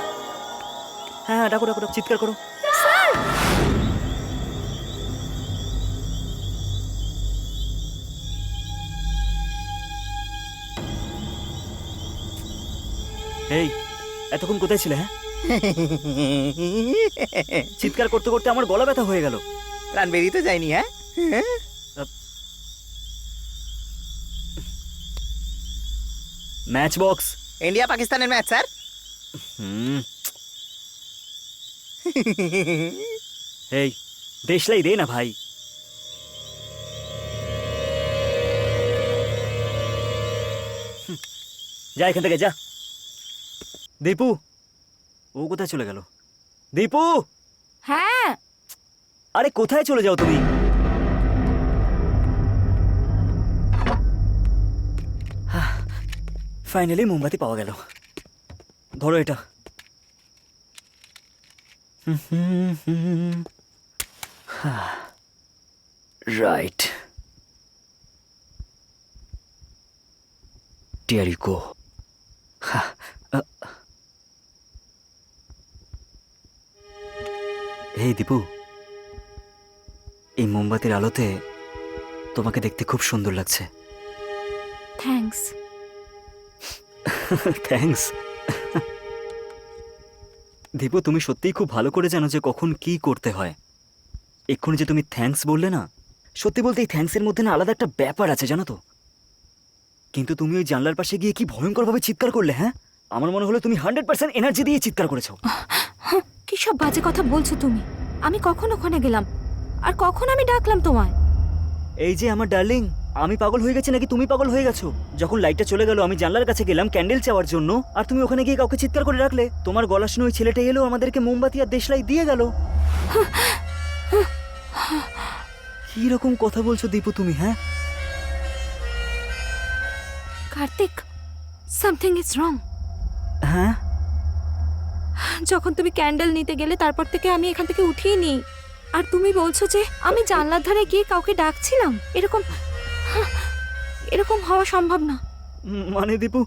হ্যাঁ, ডাকো ডাকো, চিৎকার করো। এই এতক্ষণ কোথায় ছিলে হ্যাঁ? চিৎকার করতে করতে আমার গলা ব্যথা হয়ে গেল। প্রাণ বেরিয়ে যায়নি, হ্যাঁ? Match box. ইন্ডিয়া পাকিস্তানের ম্যাচ স্যার। এই দেশলাই দে না ভাই। যা এখান থেকে যা। দীপু, ও কোথায় চলে গেল? দীপু, হ্যাঁ আরে কোথায় চলে যাও তুমি? ফাইনালি মোমবাতি পাওয়া গেল। ধরো এটা। Right, dear you go. এই দীপু, এই মোমবাতির আলোতে তোমাকে দেখতে খুব সুন্দর লাগছে। থ্যাঙ্কস। থ্যাঙ্কস। দীপু, তুমি সত্যিই খুব ভালো করে জানো যে কখন কি করতে হয়। এক্ষুনি যে তুমি থ্যাঙ্কস বললে না, সত্যি বলতে এই থ্যাঙ্কসের মধ্যে না আলাদা একটা ব্যাপার আছে জানো তো। কিন্তু তুমি ওই জানলার পাশে গিয়ে কি ভয়ঙ্করভাবে চিৎকার করলে। হ্যাঁ, আমার মনে হলো তুমি 100% এনার্জি দিয়ে চিৎকার করেছো। কি সব বাজে কথা বলছো তুমি? আমি কখন ওখানে গেলাম আর কখন আমি ডাকলাম তোমায়? এই যে আমার ডার্লিং, আমি পাগল হয়ে গেছি নাকি তুমি পাগল হয়ে গেছো? যখন লাইটটা চলে গেল আমি জানলার কাছে গেলাম ক্যান্ডেল চাওয়ার জন্য, আর তুমি ওখানে গিয়ে কাউকে চিৎকার করে রাখলে। তোমার গলা শুনে ওই ছেলেটা এলো, আমাদেরকে মোমবাতি আর দেশলাই দিয়ে গেল। কি রকম কথা বলছো দীপু তুমি? হ্যাঁ কার্তিক, সামথিং ইজ রং। হ্যাঁ, যখন তুমি ক্যান্ডেল নিতে গেলে তারপর থেকে আমি এখান থেকে উঠিয়ে নিই, আর তুমি বলছো যে আমি জানলার ধারে গিয়ে কাউকে ডাকছিলাম। এরকম হওয়া সম্ভব না। মানে দীপু,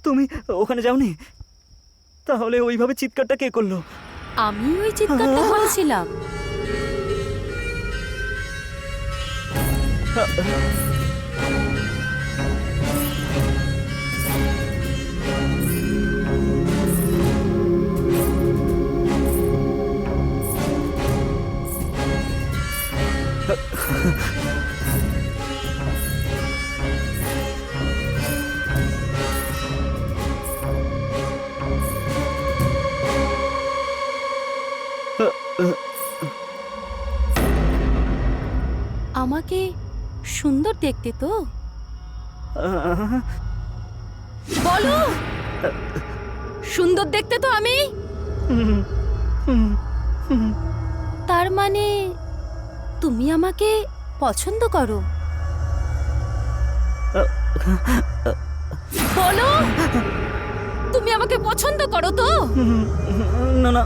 তুমি ওখানে যাওনি? তাহলে ওইভাবে চিৎকারটা কে করলো? আমি ওই চিৎকারটা করেছিলাম। আমাকে সুন্দর দেখতে তো? বলো, সুন্দর দেখতে তো আমি? তার মানে তুমি আমাকে পছন্দ করো? বলো, তুমি আমাকে পছন্দ করো তো? না না,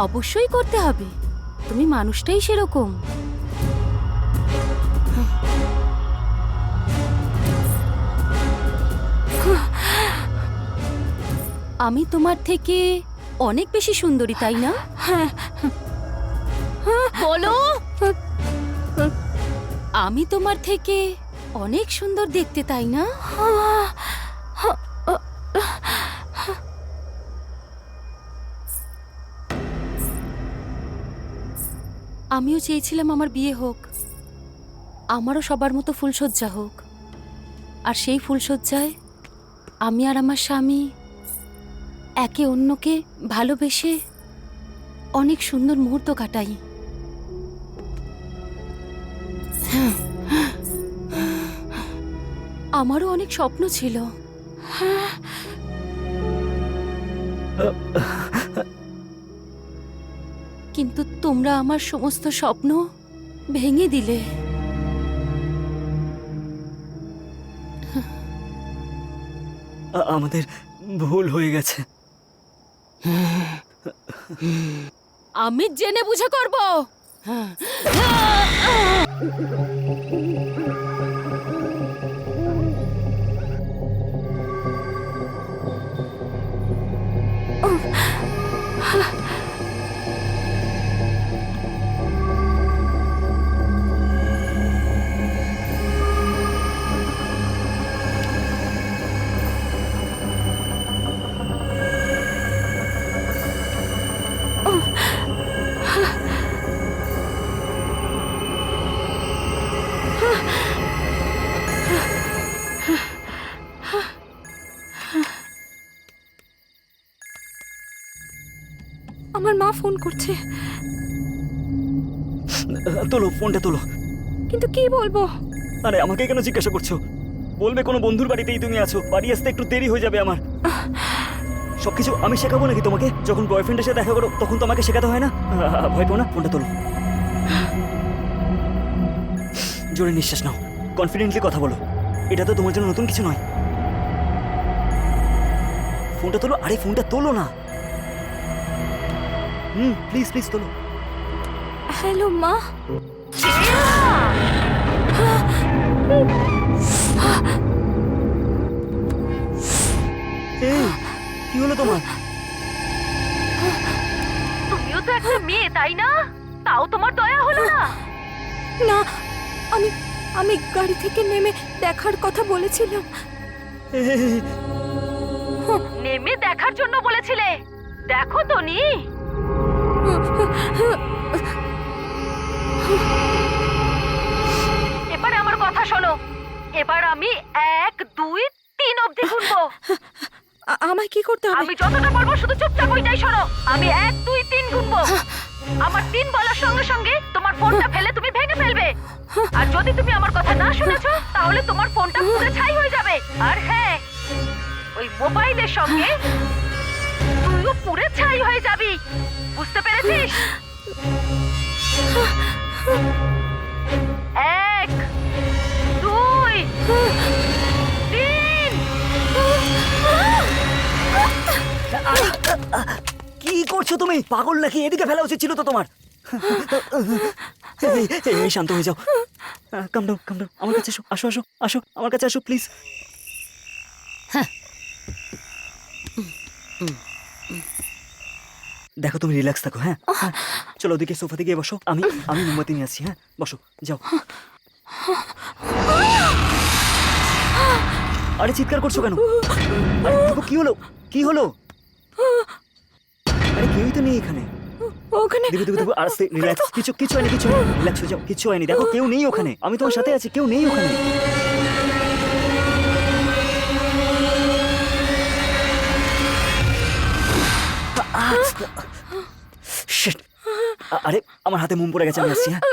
অবশ্যই করতে হবে, তুমি মানুষটাই সেরকম। আমি তোমার থেকে অনেক বেশি সুন্দরী, তাই না? বলো, আমি তোমার থেকে অনেক সুন্দর দেখতে, তাই না? আমিও চেয়েছিলাম আমার বিয়ে হোক, আমারও সবার মতো ফুলশয্যা হোক, আর সেই ফুলশয্যায় আমি আর আমার স্বামী একে অন্যকে ভালোবেসে অনেক সুন্দর মুহূর্ত কাটাই। আমারও অনেক স্বপ্ন ছিল, কিন্তু তোমরা আমার সমস্ত স্বপ্ন ভেঙে দিলে। আমাদের ভুল হয়ে গেছে। আমি জেনে বুঝে করব। ফোন করছে। তোলো ফোনটা তোলো। কিন্তু কি বলবো? আরে আমাকে কেন জিজ্ঞাসা করছো? বলবে কোনো বন্ধুর বাড়িতেই তুমি আছো, বাড়ি আসতে একটু দেরি হয়ে যাবে আমার। সবকিছু আমি শেখাবো নাকি তোমাকে? যখন বয়ফ্রেন্ডের সাথে দেখা করো তখন তো আমাকে শেখাতে হয় না? ভয় পাও না? ফোনটা তোলো। জোরে নিঃশ্বাস নাও, কনফিডেন্টলি কথা বলো। এটা তো তোমার জন্য নতুন কিছু নয়। ফোনটা তোলো। আরে ফোনটা তোলো না। প্লিজ প্লিজ তোলো। হ্যালো মা। এই কি হলো তোমার? তুমিও তো একটা মেয়ে, তাই না? তাও তোমার দয়া হলো না? না, আমি গাড়ি থেকে নেমে দেখার কথা বলেছিলাম। এই, নেমে দেখার জন্য বলেছিলে। দেখো তো নি। এবারে আমার কথা শোনো। এবার আমি 1 2 3 অবধি গুনবো। আমায় কি করতে হবে? আমি যতটা পারবো শুধু চুপচাপ ওইটাই শোনো। আমি 1 2 3 গুনবো। আমার 3 বলার সঙ্গে সঙ্গে তোমার ফোনটা ফেলে তুমি ভেঙে ফেলবে। আর যদি তুমি আমার কথা না শুনেছো তাহলে তোমার ফোনটা পুরো ছাই হয়ে যাবে। আর হ্যাঁ, ওই মোবাইলের সঙ্গে তুইও পুরো ছাই হয়ে যাবি। বুঝতে পেরেছিস? 1 2 3। কি করছো তুমি? পাগল নাকি? এদিকে ফেলা উচিত ছিল তো তোমার। এই শান্ত হয়ে যাও। কাম ডাউন কাম ডাউন। আমার কাছে আসো আসো আসো আসো আমার কাছে আসো প্লিজ। দেখো তুমি রিল্যাক্স থাকো। হ্যাঁ হ্যাঁ। চলো ওদিকে সোফাতে গিয়ে বসো। আমি মোমবাতি নিয়ে আসছি। হ্যাঁ বসো যাও। আরে চিৎকার করছো কেন? আরে দেখো কি হলো? কি হলো? আরে কেউই তো নেই এখানে। ওখানে দেখো দেখো দেখো আস্তে রিল্যাক্স। কিছু হয়নি কিছু হয়নি। রিল্যাক্স হয়ে যাও। কিছু হয়নি। দেখো কেউ নেই ওখানে। আমি তোমার সাথে আছি। কেউ নেই ওখানে। Shit! আরে আমার হাতে মোম পড়ে গেছে। আমি আসছি। হ্যাঁ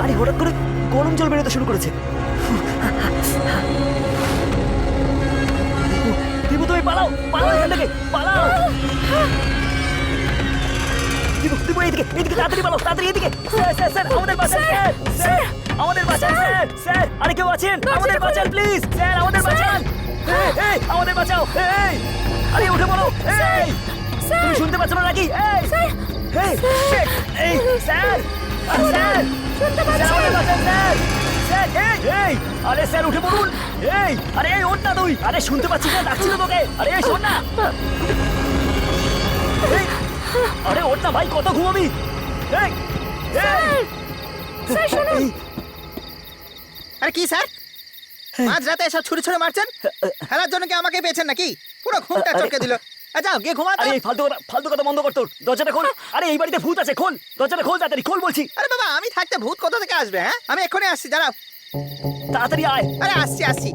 আরে হঠাৎ করে গরম জল বেরোতে শুরু করেছে। দিবু তুমি পালাও পালাও এখান থেকে পালাও। দিবু দিবু এইদিকে এইদিকে তাড়াতাড়ি পালাও তাড়াতাড়ি এদিকে। স্যার স্যার স্যার আমাদের বাঁচান স্যার স্যার আমাদের বাঁচান স্যার স্যার। আরে কেউ আছেন? আমাদের বাঁচান প্লিজ স্যার আমাদের বাঁচান। এই আমাদের বাঁচাও। এই আরে উঠে বলো। এই তুমি শুনতে পাচ্ছ না নাকি? এই এই এই স্যার স্যার শুনতে পাচ্ছি। আমাদের বাঁচান স্যার স্যার। এই আরে স্যার উঠে পড়ুন। এই আরে এই ওঠ না তুই। আরে শুনতে পাচ্ছিস না? ডাকছিল তোকে। আরে এই শোন না। এই আরে ওঠ না ভাই, কত ঘুমাবি? এই স্যার শুনুন। আরে কি স্যার, মাঝ রাতে এসব ছুরি ছুরি মারছেন? খেলার জন্য কি আমাকে পেয়েছেন নাকি? পুরো ঘুমটা চটকে দিল। যাও গিয়ে ঘুমাতে। আরে এই ফালতু কথা বন্ধ কর তোর। দরজাটা খোল। আরে এই বাড়িতে ভূত আছে। খোল দরজাটা, খোল তাড়াতাড়ি খোল বলছি। আরে বাবা, আমি থাকতে ভূত কোথা থেকে আসবে? হ্যাঁ, আমি এক্ষুনি আসছি, দাঁড়াও। তাড়াতাড়ি আয়। আরে আসছি আসছি।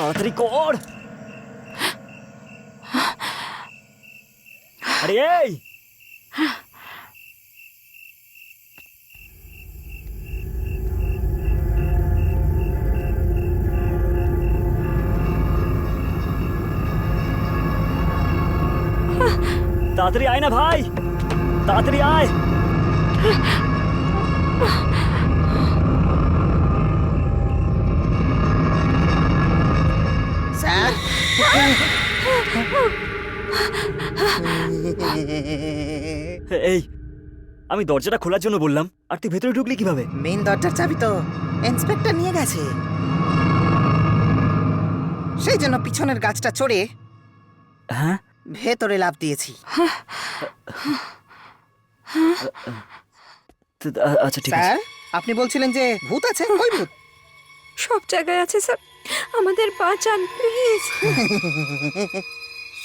তাড়াতাড়ি কর। আরে এই তাড়াতাড়ি আয় না ভাই, তাড়াতাড়ি আয়। স্যার এই, আমি দরজাটা খোলার জন্য বললাম, আর তুই ভেতরে ঢুকলি কিভাবে? মেইন দরজার চাবি তো ইন্সপেক্টর নিয়ে গেছে, সেই জন্য পিছনের গাছটা চড়ে হ্যাঁ, ভেতরে লাফ দিয়েছি। আচ্ছা ঠিক আছে। স্যার আপনি বলছিলেন যে ভূত আছে, ওই ভূত। সব জায়গায় আছে স্যার, আমাদের বাঁচান প্লিজ।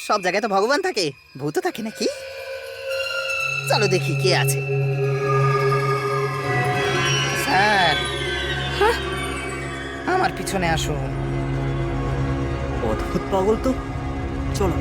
সব জায়গায় তো ভগবান থাকে, ভূতও থাকে নাকি? চলো দেখি কে আছে। স্যার আমার পিছনে আসুন। অদ্ভুত পাগল তো, চলো।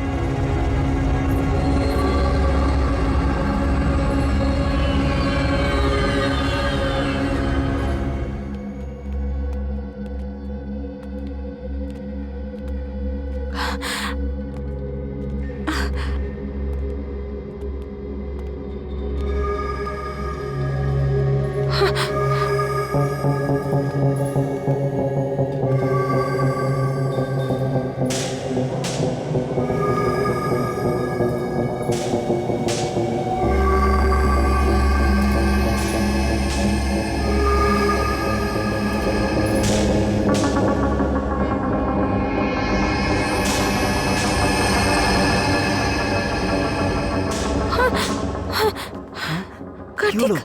কি হলো?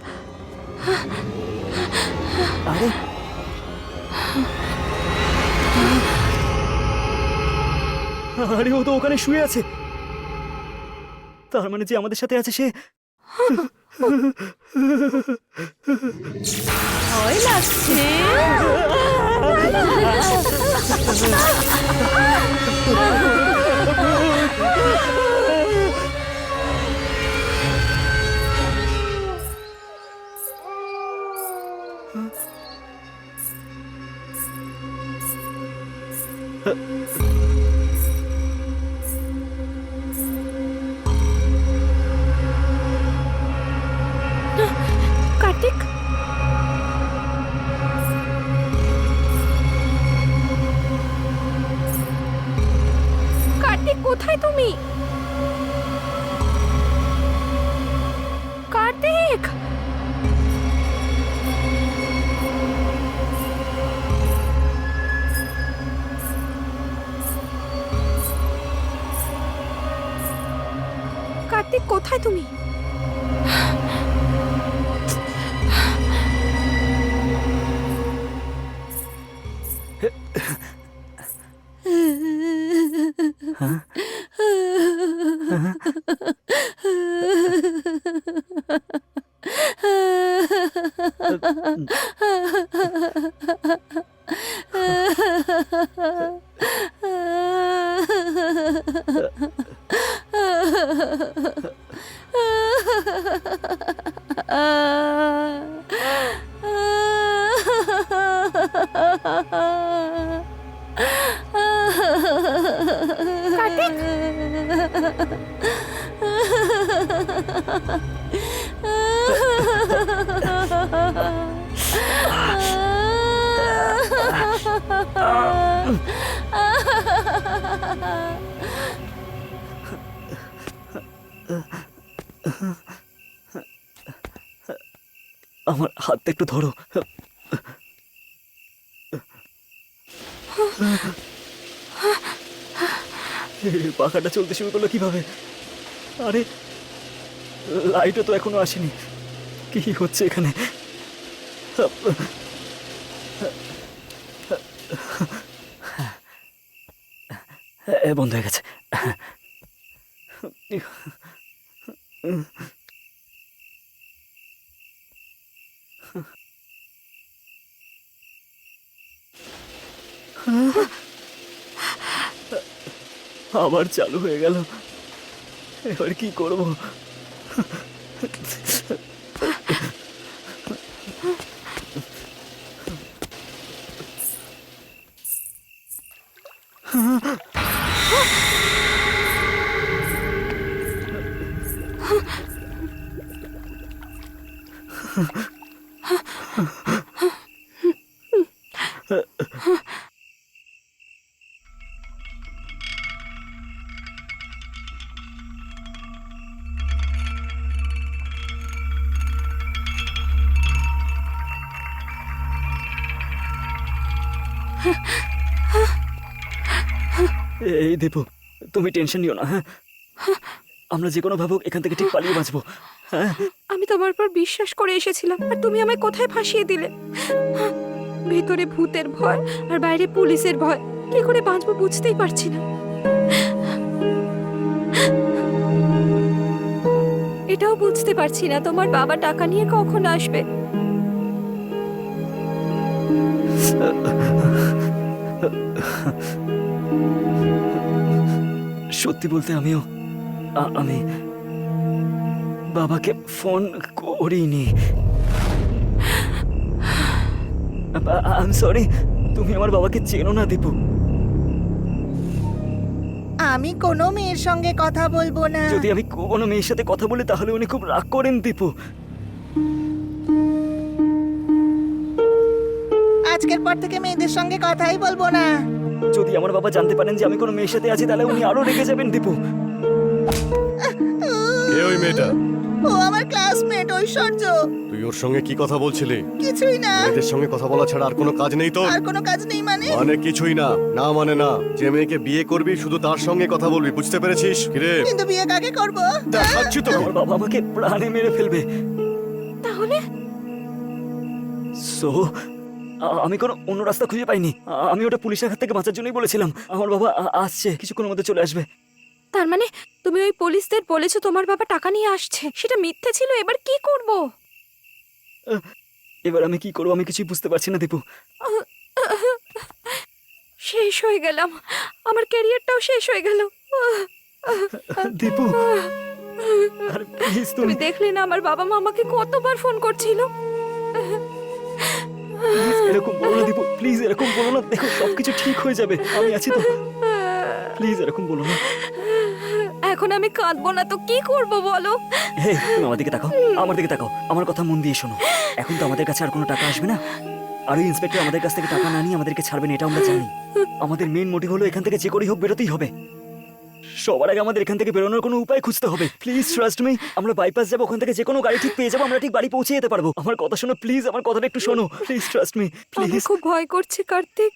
আরে আরে, ও তো ওখানে শুয়ে আছে। তার মানে যে আমাদের সাথে আছে সে। ভয় লাগছে। কার্তিক, কার্তিক কোথায় তুমি? কার্তিক, কার্তিক কোথায় তুমি? আমার হাতটা একটু ধরো। পাখাটা চলতে শুরু করলো কিভাবে? আরে লাইটও তো এখনো আসেনি। কি হচ্ছে এখানে? বন্ধ হয়ে গেছে। আবার চালু হয়ে গেল। এবার কি করব? এই দীপু, তুমি টেনশন নিও না, হ্যাঁ? আমরা যে কোনো ভাবে এখান থেকে ঠিক পালিয়ে বাঁচবো, হ্যাঁ? আমি তোমার উপর বিশ্বাস করে এসেছিলাম আর তুমি আমায় কোথায় ফাঁসিয়ে দিলে। ভেতরে ভূতের ভয় আর বাইরে পুলিশের ভয়, কি করে বাঁচবো বুঝতেই পারছি না। এটাও বুঝতে পারছি না তোমার বাবা টাকা নিয়ে কখন আসবে। সত্যি বলতে আমি বাবাকে ফোন করিনি। আই এম সরি, তুমি আমার বাবাকে চেনো না দীপু। আমি কোনো মেয়ের সঙ্গে কথা বলবো না। যদি আমি কোনো মেয়ের সাথে কথা বলি তাহলে উনি খুব রাগ করেন দীপু। আজকের পর থেকে মেয়েদের সঙ্গে কথাই বলবো না। যদি আমার বাবা জানতে পারেন যে আমি কোনো মেয়ের সাথে আছি তাহলে উনি আরো রেগে যাবেন দীপু। কে ওই মেয়েটা? ও আমার ক্লাসমেট ঐশ্বর্য। তুই ওর সঙ্গে কি কথা বলছিলি? কিছুই না। মেয়েদের সঙ্গে কথা বলা ছাড়া আর কোনো কাজ নেই তোর? আর কোনো কাজ নেই মানে? মানে কিছুই না, না মানে না। যে মেয়েকে বিয়ে করবি শুধু তার সঙ্গে কথা বলবি, বুঝতে পেরেছিস? কিরে কিন্তু বিয়ে কাকে করবো? দেখাচ্ছি তো। আমার বাবা আমাকে প্রাণে মেরে ফেলবে। তাহলে সো আমি কোনো অন্য রাস্তা খুঁজে পাইনি। আমি ওটা পুলিশের হাত থেকে বাঁচার জন্যই বলেছিলাম। আমার বাবা আসছে, কিছুক্ষণের মধ্যে চলে আসবে। তার মানে তুমি ওই পুলিশদের বলেছো তোমার বাবা টাকা নিয়ে আসছে, সেটা মিথ্যে ছিল। এবার কি করব? এবার আমি কি করবো আমি কিছুই বুঝতে পারছি না দীপু। শেষ হয়ে গেলাম, আমার ক্যারিয়ারটাও শেষ হয়ে গেল। দীপু আরে প্লিজ তুমি দেখলে না আমার বাবা মা আমাকে কতবার ফোন করছিল। প্লিজ এরকম বলো না দীপু, প্লিজ এরকম বলো না। দেখো সবকিছু ঠিক হয়ে যাবে, আমি আছি তো। প্লিজ এরকম বলো না। এখন আমি কাঁদবো না তো কি করব বলো? হে, তুমি আমার দিকে তাকাও, আমার দিকে তাকাও, আমার কথা মন দিয়ে শোনো। এখন তো আমাদের কাছে আর কোনো টাকা আসবে না, আর ওই ইন্সপেক্টর আমাদের কাছ থেকে টাকা না নিয়ে আমাদেরকে ছাড়বেন এটা আমরা জানি। আমাদের মেইন মোটিভ হলো এখান থেকে যে করেই হোক বেরোতেই হবে। সবার আগে আমাদের এখান থেকে বেরোনোর কোনো উপায় খুঁজতে হবে। প্লিজ ট্রাস্ট মি, আমরা বাইপাস যাবো, ওখান থেকে যে কোনো গাড়ি ঠিক পেয়ে যাবো, আমরা ঠিক বাড়ি পৌঁছে যেতে পারবো। আমার কথা শোনো প্লিজ, আমার কথাটা একটু শোনো প্লিজ, ট্রাস্ট মি আমার প্লিজ। খুব ভয় করছে কার্তিক।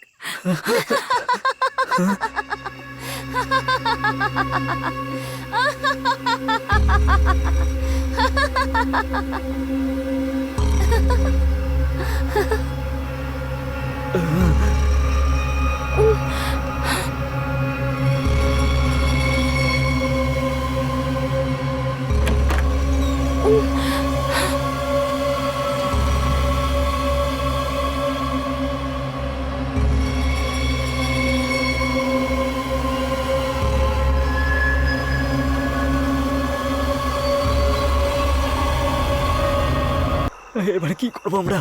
এবারে কি করবো আমরা?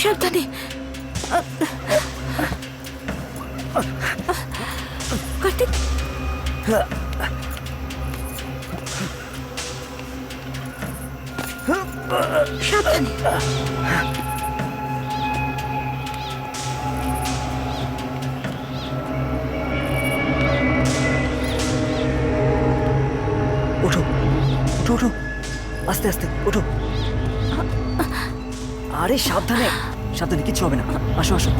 সাবধানে। কার্তিক, সাবধানে। ওঠো ওঠো ওঠো, আস্তে আস্তে ওঠো। আরে সাবধানে সাবধানে, কিচ্ছু হবে না। আসো আসো।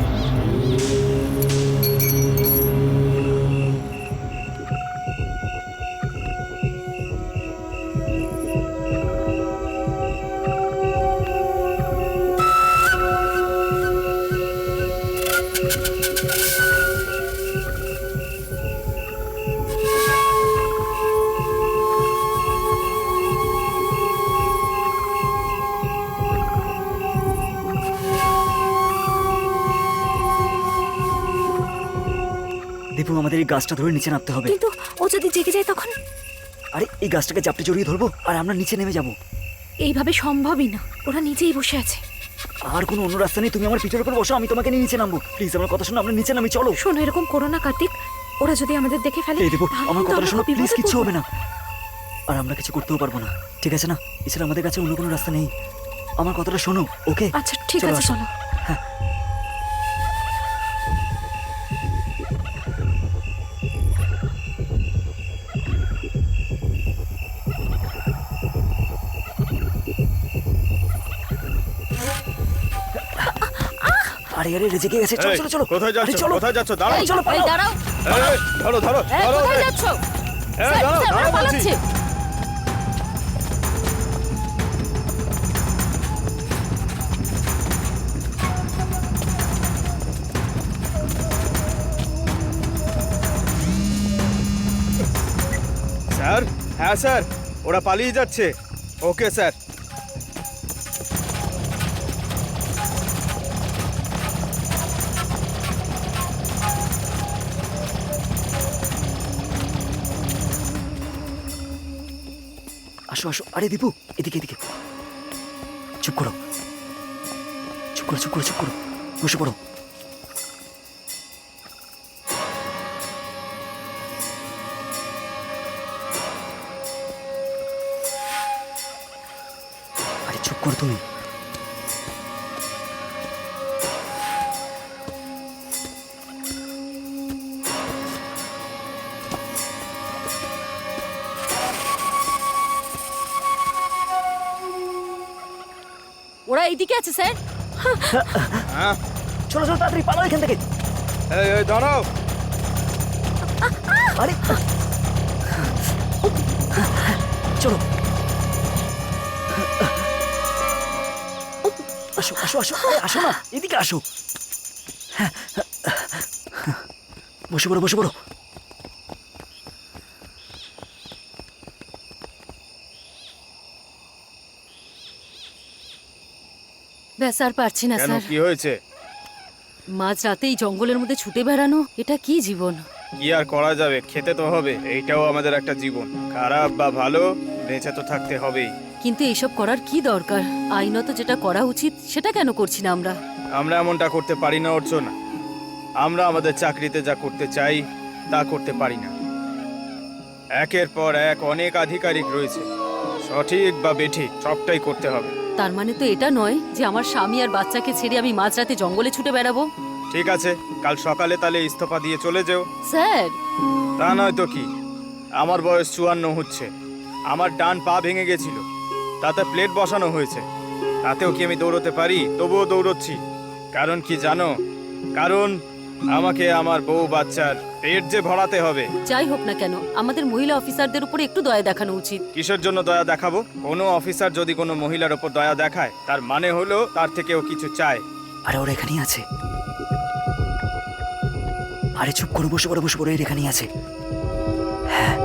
আমাদের এই গাছটা ধরে নিচে নামতে হবে। কিন্তু ও যদি জেগে যায় তখন? আরে এই গাছটাকে চাপটে জড়িয়ে ধরবো আর আমরা নিচে নেমে যাব। এইভাবে সম্ভবই না, ওরা নিজেই বসে আছে। আর কোনো অন্য রাস্তা নেই, তুমি আমার পিঠের উপর বসো, আমি তোমাকে নিয়ে নিচে নামবো। প্লিজ আমার কথা শোনো, আমরা নিচে নামি, চলো। শোনো, এরকম করো না কার্তিক, ওরা যদি আমাদের দেখে ফেলে এই দেবো, তাহলে আমার কিন্তু কথাটা আমরা শোনো খুব প্লিজ, বিপদে কিচ্ছু পড়বো। হবে না। আর আমরা কিছু করতেও পারবো না, ঠিক আছে না? এছাড়া আমাদের কাছে অন্য কোনো রাস্তা নেই। আমার কথাটা শোনো, ওকে? আচ্ছা ঠিক চলো, আছে, আসো। চলো। আরে আরে জেগে গেছে, চলো এই, চলো চলো। কোথায় আরে যাচ্ছ? চলো। কোথায় যাচ্ছ? দাঁড়াও। আরে চলো, এই পালাও। দাঁড়াও, এই, ধরো ধরো এই ধরো কোথায় ওকে। যাচ্ছ? এই, স্যার, দাঁড়াও, স্যার, ওরা দাঁড়াও বলছি। পালাচ্ছে। স্যার, হ্যাঁ স্যার, ওরা পালিয়ে যাচ্ছে। Okay sir. আসো আসো। আরে দীপু, এদিকে এদিকে। চুপ করো, চুপ করো, চুপ করো, চুপ করো, বসে পড়ো। আরে চুপ করো তুমি। ওরা এইদিকে আছে স্যার। হ্যাঁ, চলো চলো, তাড়াতাড়ি পালাও এখান থেকে। এই এই দাঁড়াও। আরে চলো, আসো আসো আসো। আরে আসো না, এদিকে আসো। বসে পড়ো, বসে পড়ো। ব্যাস আর পারছি না কেন, স্যার। কি হয়েছে? মাঝ রাতে এই জঙ্গলের মধ্যে ছুটে বেড়ানো, এটা কি জীবন? কি আর করা যাবে, খেতে তো হবে, এইটাও আমাদের একটা জীবন। খারাপ বা ভালো, বেঁচে তো থাকতে হবেই। কিন্তু এইসব করার কি দরকার? আইনত যেটা করা উচিত সেটা কেন করছি না আমরা? আমরা এমনটা করতে পারি না অর্চনা। আমরা আমাদের চাকরিতে যা করতে চাই তা করতে পারি না। একের পর এক অনেক আধিকারিক রয়েছে, সঠিক বা বেঠিক সবটাই করতে হবে। তার মানে তো এটা নয় যে আমার স্বামী আর বাচ্চাকে ছেড়ে আমি মাঝরাতে জঙ্গলে ছুটে বেড়াবো। ঠিক আছে, কাল সকালে তাহলে ইস্তফা দিয়ে চলে যেও। স্যার, তা নয় তো কি, আমার বয়স 54 হচ্ছে, আমার ডান পা ভেঙে গেছিল, তাতে প্লেট বসানো হয়েছে, তাতেও কি আমি দৌড়তে পারি? তবুও দৌড়চ্ছি। কারণ কি জানো? কারণ আমাকে আমার বউ বাচ্চার পেট যে ভরাতে হবে। যাই হোক না কেন, আমাদের মহিলা অফিসারদের উপরে একটু দয়া দেখানো উচিত। কিসের জন্য দয়া দেখাবো? কোনো অফিসার যদি কোনো মহিলার ওপর দয়া দেখায়, তার মানে হলো তার থেকেও কিছু চায়। আরে ওরা এখানেই আছে। আরে চুপ করো, বসে পড়ো, বসে পড়ো, এর এখানেই আছে। হ্যাঁ,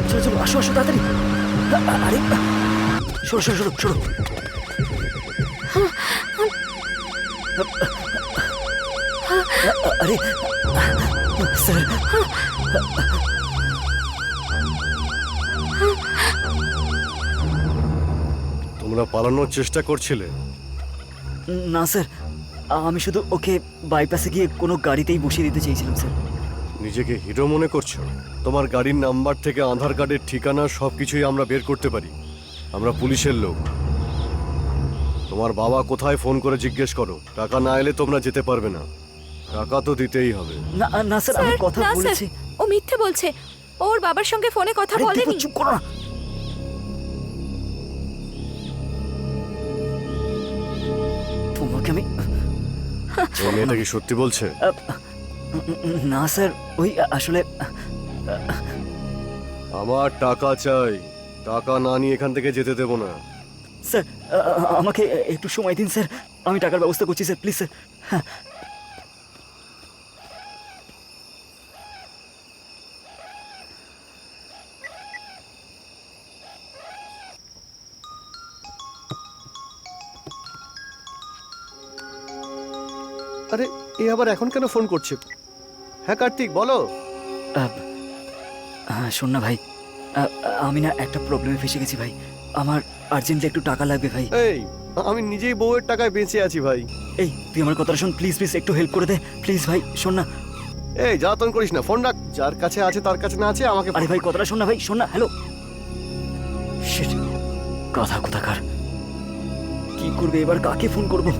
চলো চলো, আসো আসো তাড়াতাড়ি। আরে সরো সরো সরো সরো। আরে স্যার, তোমরা পালানোর চেষ্টা করছিলে? না স্যার, আমি শুধু ওকে বাইপাসে গিয়ে কোনো গাড়িতেই বসিয়ে দিতে চেয়েছিলাম স্যার। নিজেকে হিরো মনে করছো? তোমার গাড়ির নাম্বার থেকে আধার কার্ডের ঠিকানা সবকিছুই আমরা বের করতে পারি। আমরা পুলিশের লোক। তোমার বাবা কোথায় ফোন করে জিজ্ঞেস করো। টাকা না এলে তোমরা যেতে পারবে না। টাকা তো দিতেই হবে। না না স্যার, আমি কথা না, স্যার, বলেছি। ও মিথ্যে বলছে, ওর বাবার সঙ্গে ফোনে কথা আরে দীপু, বলেনি। চুপ করো না। তোমাকে আমি এই মেয়েটা কি সত্যি বলছে? না স্যার, ওই আসলে আমার টাকা চাই। টাকা না নিয়ে এখান থেকে যেতে দেবো না। স্যার আমাকে একটু সময় দিন স্যার, আমি টাকার ব্যবস্থা করছি স্যার, প্লিজ স্যার। হ্যাঁ। আরে এ আবার এখন কেন ফোন করছে? হ্যাঁ কার্তিক বলো। হ্যাঁ শোন না ভাই, আমি না একটা প্রবলেমে ফেসে গেছি ভাই, আমার আর্জেন্টলি একটু টাকা লাগবে ভাই। এই আমি নিজেই বউয়ের টাকায় বেঁচে আছি ভাই। এই তুই আমার কথাটা শোন প্লিজ, প্লিজ একটু হেল্প করে দে প্লিজ ভাই, শোন না। এই জ্বালাতন করিস না, ফোন রাখ। যার কাছে আছে তার কাছে না আছে আমাকে আরে ভাই কথাটা শোন না ভাই, শোন না। হ্যালো, শিট, কথা কোথাকার, কি করবে এবার, কাকে ফোন করবো?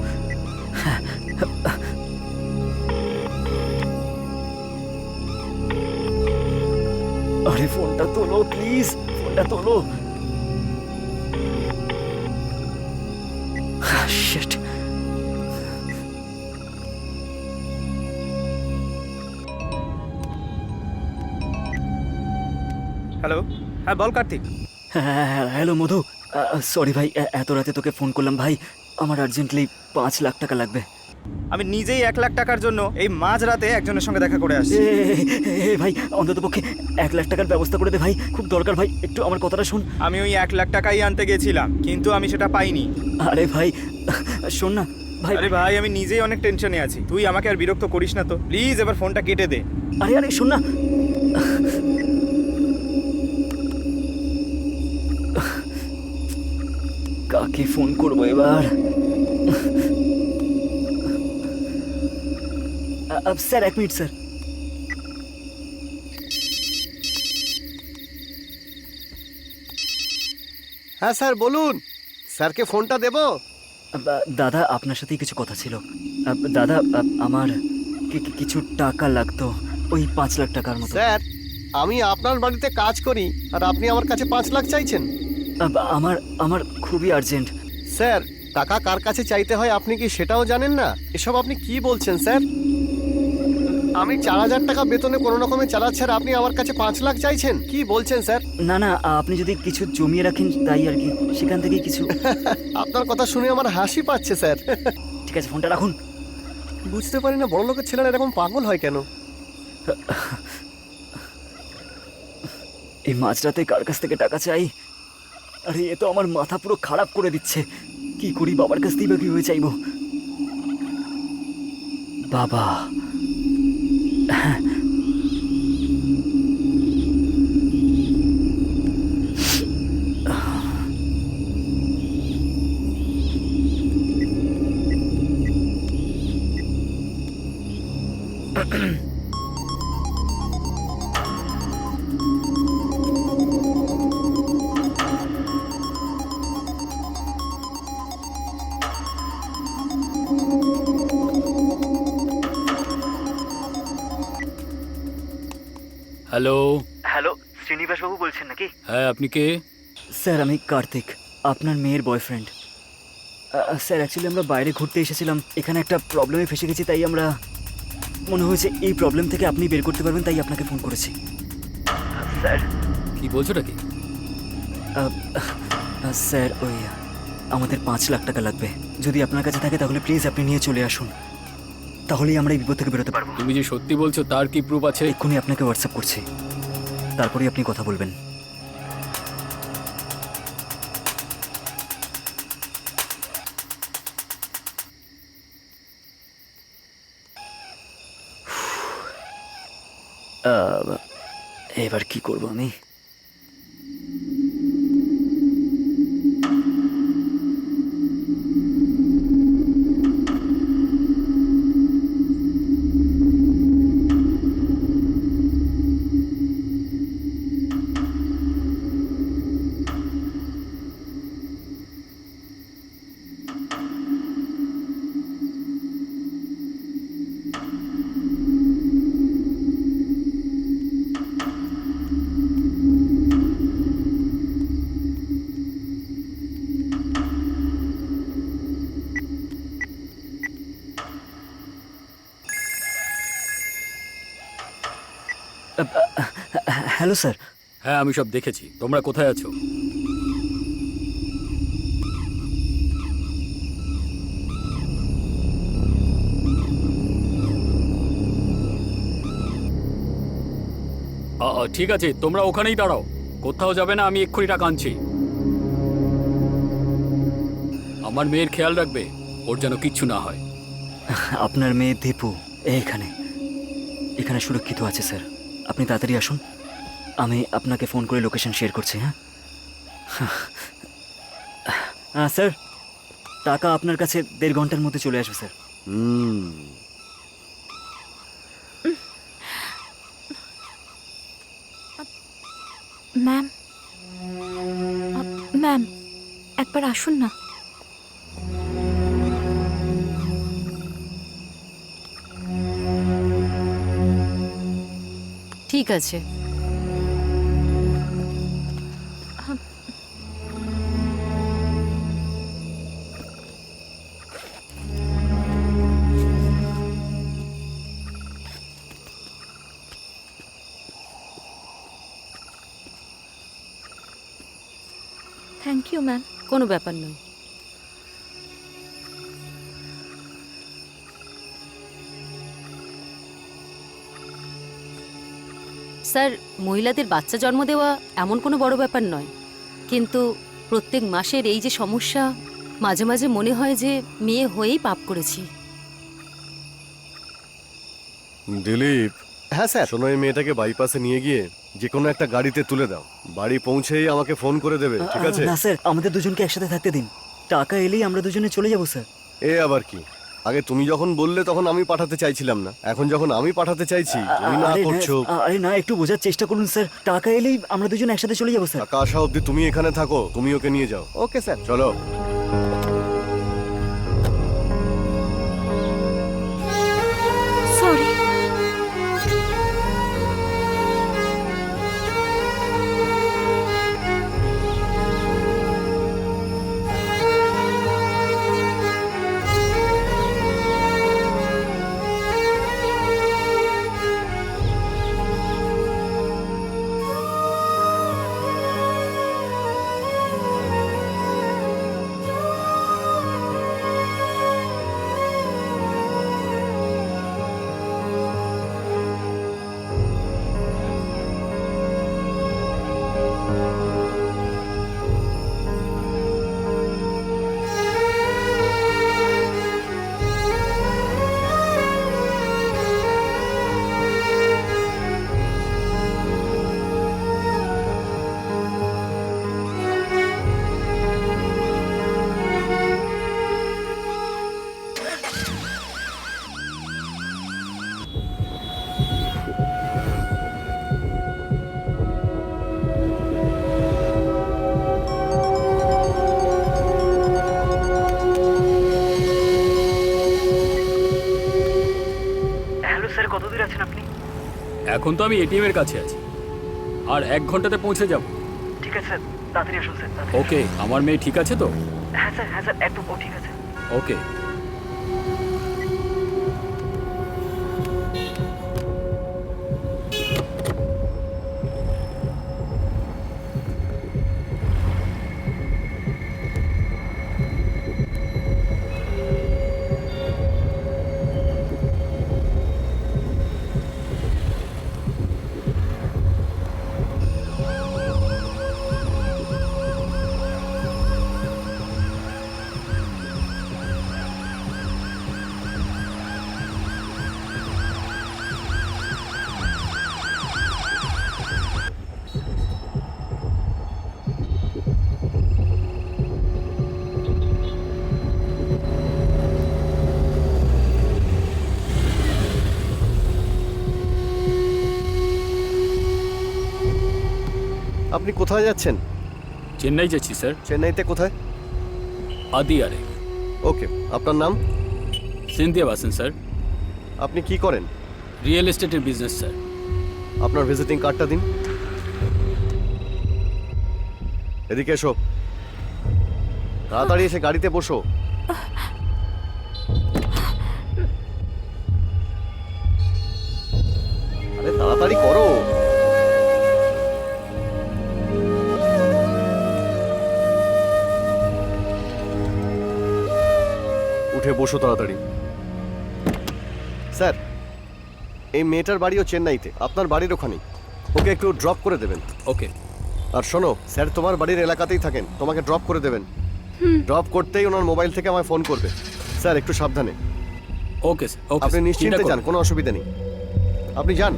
আরে ফোনটা তোলো প্লিজ, ফোনটা তোলো। শিট, হ্যালো, হ্যাঁ বল কার্তিক। হ্যালো মধু, সরি ভাই এত রাতে তোকে ফোন করলাম ভাই, আমার আর্জেন্টলি 5 লাখ টাকা লাগবে। আমি নিজেই 1 লাখ টাকার জন্য এই মাঝরাতে একজনের সঙ্গে দেখা করে আসছি। ভাই অন্তত পক্ষে 1 লাখ টাকার ব্যবস্থা করে দে ভাই, খুব দরকার ভাই, একটু আমার কথাটা শোন। আমি ওই 1 লাখ টাকাই আনতে গেছিলাম, কিন্তু আমি সেটা পাইনি। আরে ভাই শোন না ভাই। আরে ভাই আমি নিজেই অনেক টেনশনে আছি, তুই আমাকে আর বিরক্ত করিস না তো প্লিজ, এবার ফোনটা কেটে দে। আরে আরে শোন না, কাকে ফোন করবো এবার? Sir 1 minute sir. হ্যাঁ স্যার বলুন, স্যারকে ফোনটা দেবো? দাদা আপনার সাথেই কিছু কথা ছিল। দাদা আমার কিছু টাকা লাগতো, ওই 5 লাখ টাকার মতো। স্যার আমি আপনার বাড়িতে কাজ করি আর আপনি আমার কাছে 5 লাখ চাইছেন? আমার আমার খুবই আর্জেন্ট। স্যার টাকা কার কাছে চাইতে হয় আপনি কি সেটাও জানেন না? এসব আপনি কি বলছেন স্যার? আমি 4,000 টাকা বেতনে কোনো রকমে চালাচ্ছি আর আপনি আমার কাছে 5 লাখ চাইছেন? কি বলছেন স্যার? না না, আপনি যদি কিছু জমিয়ে রাখেন তাই আর কি, সেখান থেকে কিছু। আপনার কথা শুনে আমার হাসি পাচ্ছে স্যার। ঠিক আছে ফোনটা রাখুন। বুঝতে পারি না বড় লোকের ছেলেরা এরকম পাগল হয় কেন। এই মাঝরাতে কার কাছ থেকে টাকা চাই? আরে এ তো আমার মাথা পুরো খারাপ করে দিচ্ছে, কি করি, বাবার কাছ থেকে বা কিভাবে চাইবো? বাবা, হ্যালো। হ্যালো, শ্রীনিবাসবাবু বলছেন নাকি? হ্যাঁ, আপনি কে? স্যার আমি কার্তিক, আপনার মেয়ের বয়ফ্রেন্ড। স্যার অ্যাকচুয়ালি আমরা বাইরে ঘুরতে এসেছিলাম, এখানে একটা প্রবলেমে ফেসে গেছি, তাই আমরা মনে হয়েছে এই প্রবলেম থেকে আপনি বের করতে পারবেন, তাই আপনাকে ফোন করেছি। স্যার কি বলছোটা কি? স্যার ওই আমাদের 5 লাখ টাকা লাগবে, যদি আপনার কাছে থাকে তাহলে প্লিজ আপনি নিয়ে চলে আসুন, তাহলেই আমরা এই বিপদ থেকে বেরোতে পারবো। তুমি যে সত্যি বলছো তার কি প্রুফ আছে? এক্ষুনি আপনাকে হোয়াটসঅ্যাপ করছি, তারপরেই আপনি কথা বলবেন। এবার কি করব আমি? Hello sir. হ্যাঁ, আমি সব দেখেছি। তোমরা কোথায় আছো? ঠিক আছে, তোমরা ওখানেই দাঁড়াও, কোথাও যাবে না, আমি এক্ষুনি টাকা আনছি। আমার মেয়ের খেয়াল রাখবে, ওর যেন কিচ্ছু না হয়। আপনার মেয়ে দীপু এখানে এখানে সুরক্ষিত আছে স্যার। আপনি তাড়াতাড়ি আসুন, আমি আপনাকে ফোন করে লোকেশন শেয়ার করছি। হ্যাঁ হ্যাঁ স্যার, টাকা আপনার কাছে 1.5 ঘন্টার মধ্যে চলে আসবে স্যার। ম্যাম, ম্যাম একবার আসুন না। ঠিক আছে। Thank you ma'am. কোনো ব্যাপার নয়। স্যার, মহিলাদের বাচ্চা জন্ম দেওয়া এমন কোনো বড় ব্যাপার নয়, কিন্তু প্রত্যেক মাসের এই যে সমস্যা, মাঝে মাঝে মনে হয় যে মেয়ে হয়েই পাপ করেছি। দিলীপ, হ্যাঁ স্যার। শোনো, এই মেয়েটাকে বাইপাসে নিয়ে গিয়ে যে কোনো একটা গাড়িতে তুলে দাও। বাড়ি পৌঁছেই আমাকে ফোন করে দেবে, ঠিক আছে? না স্যার, আমাদের দুজনকে একসাথে থাকতে দিন। টাকা এলেই আমরা দুজনে চলে যাবো স্যার। এ আবার কি? আগে তুমি যখন বললে তখন আমি পাঠাতে চাইছিলাম না, এখন যখন আমি পাঠাতে চাইছি তুমি না করছো। আরে না, একটু বোঝার চেষ্টা করুন স্যার। টাকা এলেই আমরা দুজন একসাথে চলে যাবো স্যার। টাকা আসা অবধি তুমি এখানে থাকো, তুমি ওকে নিয়ে যাও। Okay sir. চলো। সরি। হ্যালো স্যার, কত দূর আছেন আপনি? এখন তো আমি এটিএম এর কাছে আছি, আর 1 ঘন্টাতে পৌঁছে যাব। ঠিক আছে স্যার, তাড়াতাড়ি আসুন স্যার। ওকে, আমার মেয়ে ঠিক আছে তো? হ্যাঁ স্যার, একদম ও ঠিক আছে। ওকে। আপনি কোথায় যাচ্ছেন? চেন্নাই যাচ্ছি স্যার। চেন্নাইতে কোথায়? আদিয়ারে। ওকে, আপনার নাম? সিন্ধিয়া বাসেন স্যার। আপনি কি করেন? রিয়েল এস্টেটের বিজনেস স্যার। আপনার ভিজিটিং কার্ডটা দিন। এদিকে এসো, তাড়াতাড়ি এসে গাড়িতে বসো। আরে তাড়াতাড়ি করো। উঠে বসো তাড়াতাড়ি। স্যার, এই মেয়েটার বাড়িও চেন্নাইতে, আপনার বাড়ির ওখানেই। ওকে একটু ড্রপ করে দেবেন। ওকে। আর শোনো স্যার তোমার বাড়ির এলাকাতেই থাকেন, তোমাকে ড্রপ করে দেবেন। ড্রপ করতেই ওনার মোবাইল থেকে আমায় ফোন করবে। স্যার একটু সাবধানে। ওকে স্যার, ওকে আপনি স্যার, নিশ্চিন্তে চিন্তা যান, করবেন কোনো অসুবিধা নেই, আপনি যান।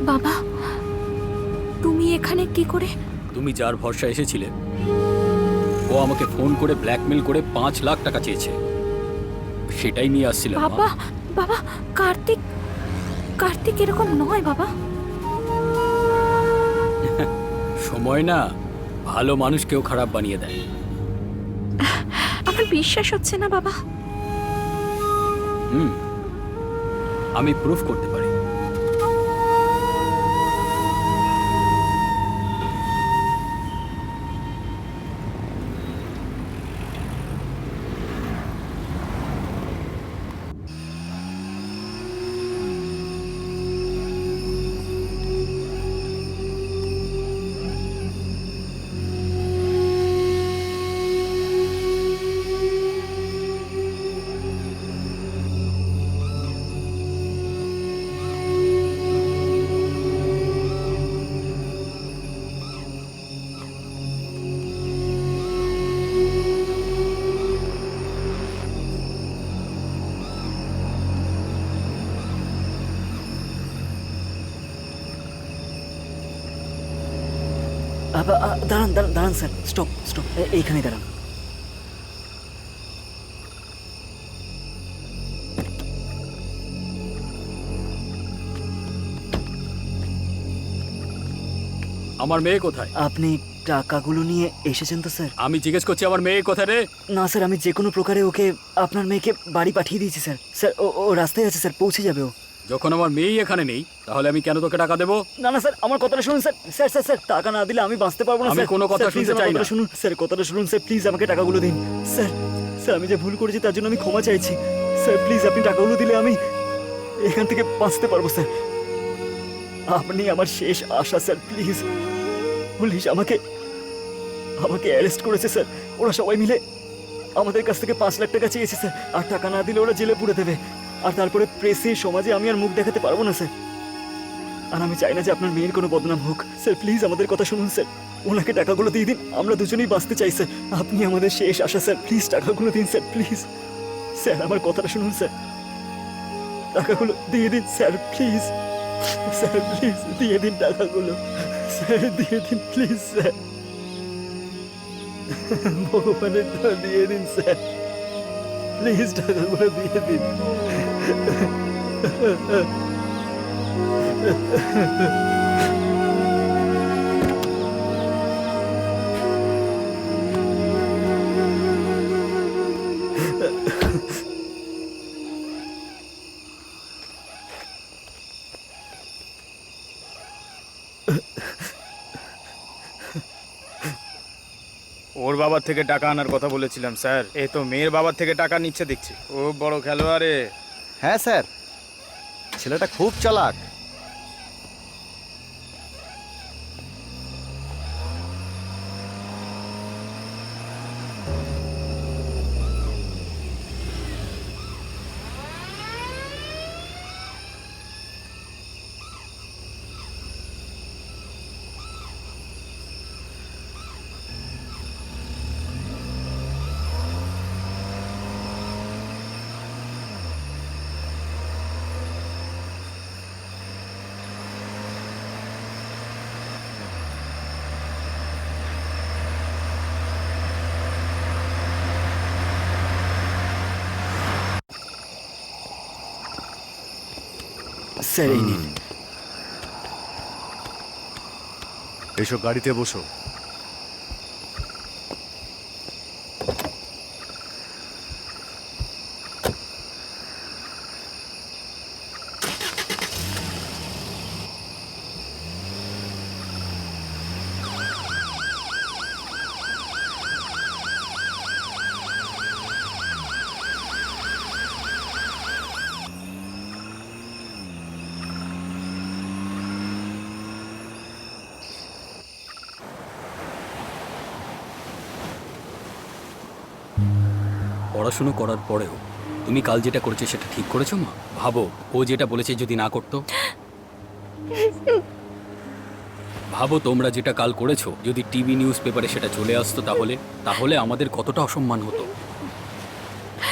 বাবা, তুমি এখানে কি করে? তুমি যার ভরসা এসেছিলে ও আমাকে ফোন করে ব্ল্যাকমেল করে 5 লাখ টাকা চেয়েছে, সেটাই নিয়ে আসছিলাম মা। বাবা, বাবা, কার্তিক, কার্তিক এরকম নয় বাবা। সময় না ভালো মানুষকেও খারাপ বানিয়ে দেয়। আমার বিশ্বাস হচ্ছে না বাবা। আমি প্রুফ করতে পারি। দাঁড়ান দাঁড়ান দাঁড়ান স্যার, স্টপ স্টপ, এইখানেই দাঁড়ান। আমার মেয়ে কোথায়? আপনি টাকাগুলো নিয়ে এসেছেন তো স্যার? আমি জিজ্ঞেস করছি আমার মেয়ে কোথায় রে? না স্যার, আমি যে কোনো প্রকারে ওকে, আপনার মেয়েকে বাড়ি পাঠিয়ে দিয়েছি স্যার। স্যার ও রাস্তায় আছে স্যার, পৌঁছে যাবে ও। যখন আমার মেয়েই এখানে নেই তাহলে আমি কেন তোকে টাকা দেবো? না না স্যার, আমার কথাটা শুনুন স্যার। স্যার স্যার স্যার, টাকা না দিলে আমি বাঁচতে পারবো না আমি স্যার। কোনো কথা স্যার, please শুনতে আমার চাই না। কথাটা শুনুন স্যার, কথাটা শুনুন স্যার, প্লিজ আমাকে টাকাগুলো দিন স্যার। স্যার আমি যে ভুল করেছি তার জন্য আমি ক্ষমা চাইছি স্যার। প্লিজ আপনি টাকাগুলো দিলে আমি এখান থেকে বাঁচতে পারবো স্যার। আপনি আমার শেষ আশা স্যার, প্লিজ পুলিশ আমাকে অ্যারেস্ট করেছে স্যার। ওরা সবাই মিলে আমাদের কাছ থেকে 5 লাখ টাকা চেয়েছে স্যার। আর টাকা না দিলে ওরা জেলে পুরে দেবে। আর তারপরে প্রেসে, সমাজে আমি আর মুখ দেখাতে পারবো না স্যার। আর আমি চাই না যে আপনার মেয়ের কোনো বদনাম হোক স্যার। প্লিজ আমাদের কথা শুনুন স্যার, ওনাকে টাকাগুলো দিয়ে দিন। আমরা দুজনেই বাঁচতে চাই স্যার। আপনি আমাদের শেষ আশা স্যার, প্লিজ টাকাগুলো দিন স্যার, প্লিজ স্যার, আমার কথাটা শুনুন স্যার, টাকাগুলো দিয়ে দিন স্যার, প্লিজ স্যার, প্লিজ দিয়ে দিন টাকাগুলো স্যার, দিয়ে দিন প্লিজ স্যার। ভগবানের দোয়া দিয়ে দিন স্যার, প্লিজ টাকাগুলো দিয়ে দিন। ওর বাবার থেকে টাকা আনার কথা বলেছিলাম স্যার। এ তো মেয়ের বাবার থেকে টাকা নিচ্ছে দেখছি। ও বড় খেলোয়াড়ে। হ্যাঁ স্যার, ছেলেটা খুব চালাক। স্যার এই নিন। এসো গাড়িতে বসো। পড়াশুনো করার পরেও তুমি কাল যেটা করেছো সেটা ঠিক করেছো মা? ভাবো ও যেটা বলেছে যদি না করতো। ভাবো তোমরা যেটা কাল করেছো যদি টিভি নিউজ পেপারে সেটা চলে আসতো তাহলে তাহলে আমাদের কতটা অসম্মান হতো।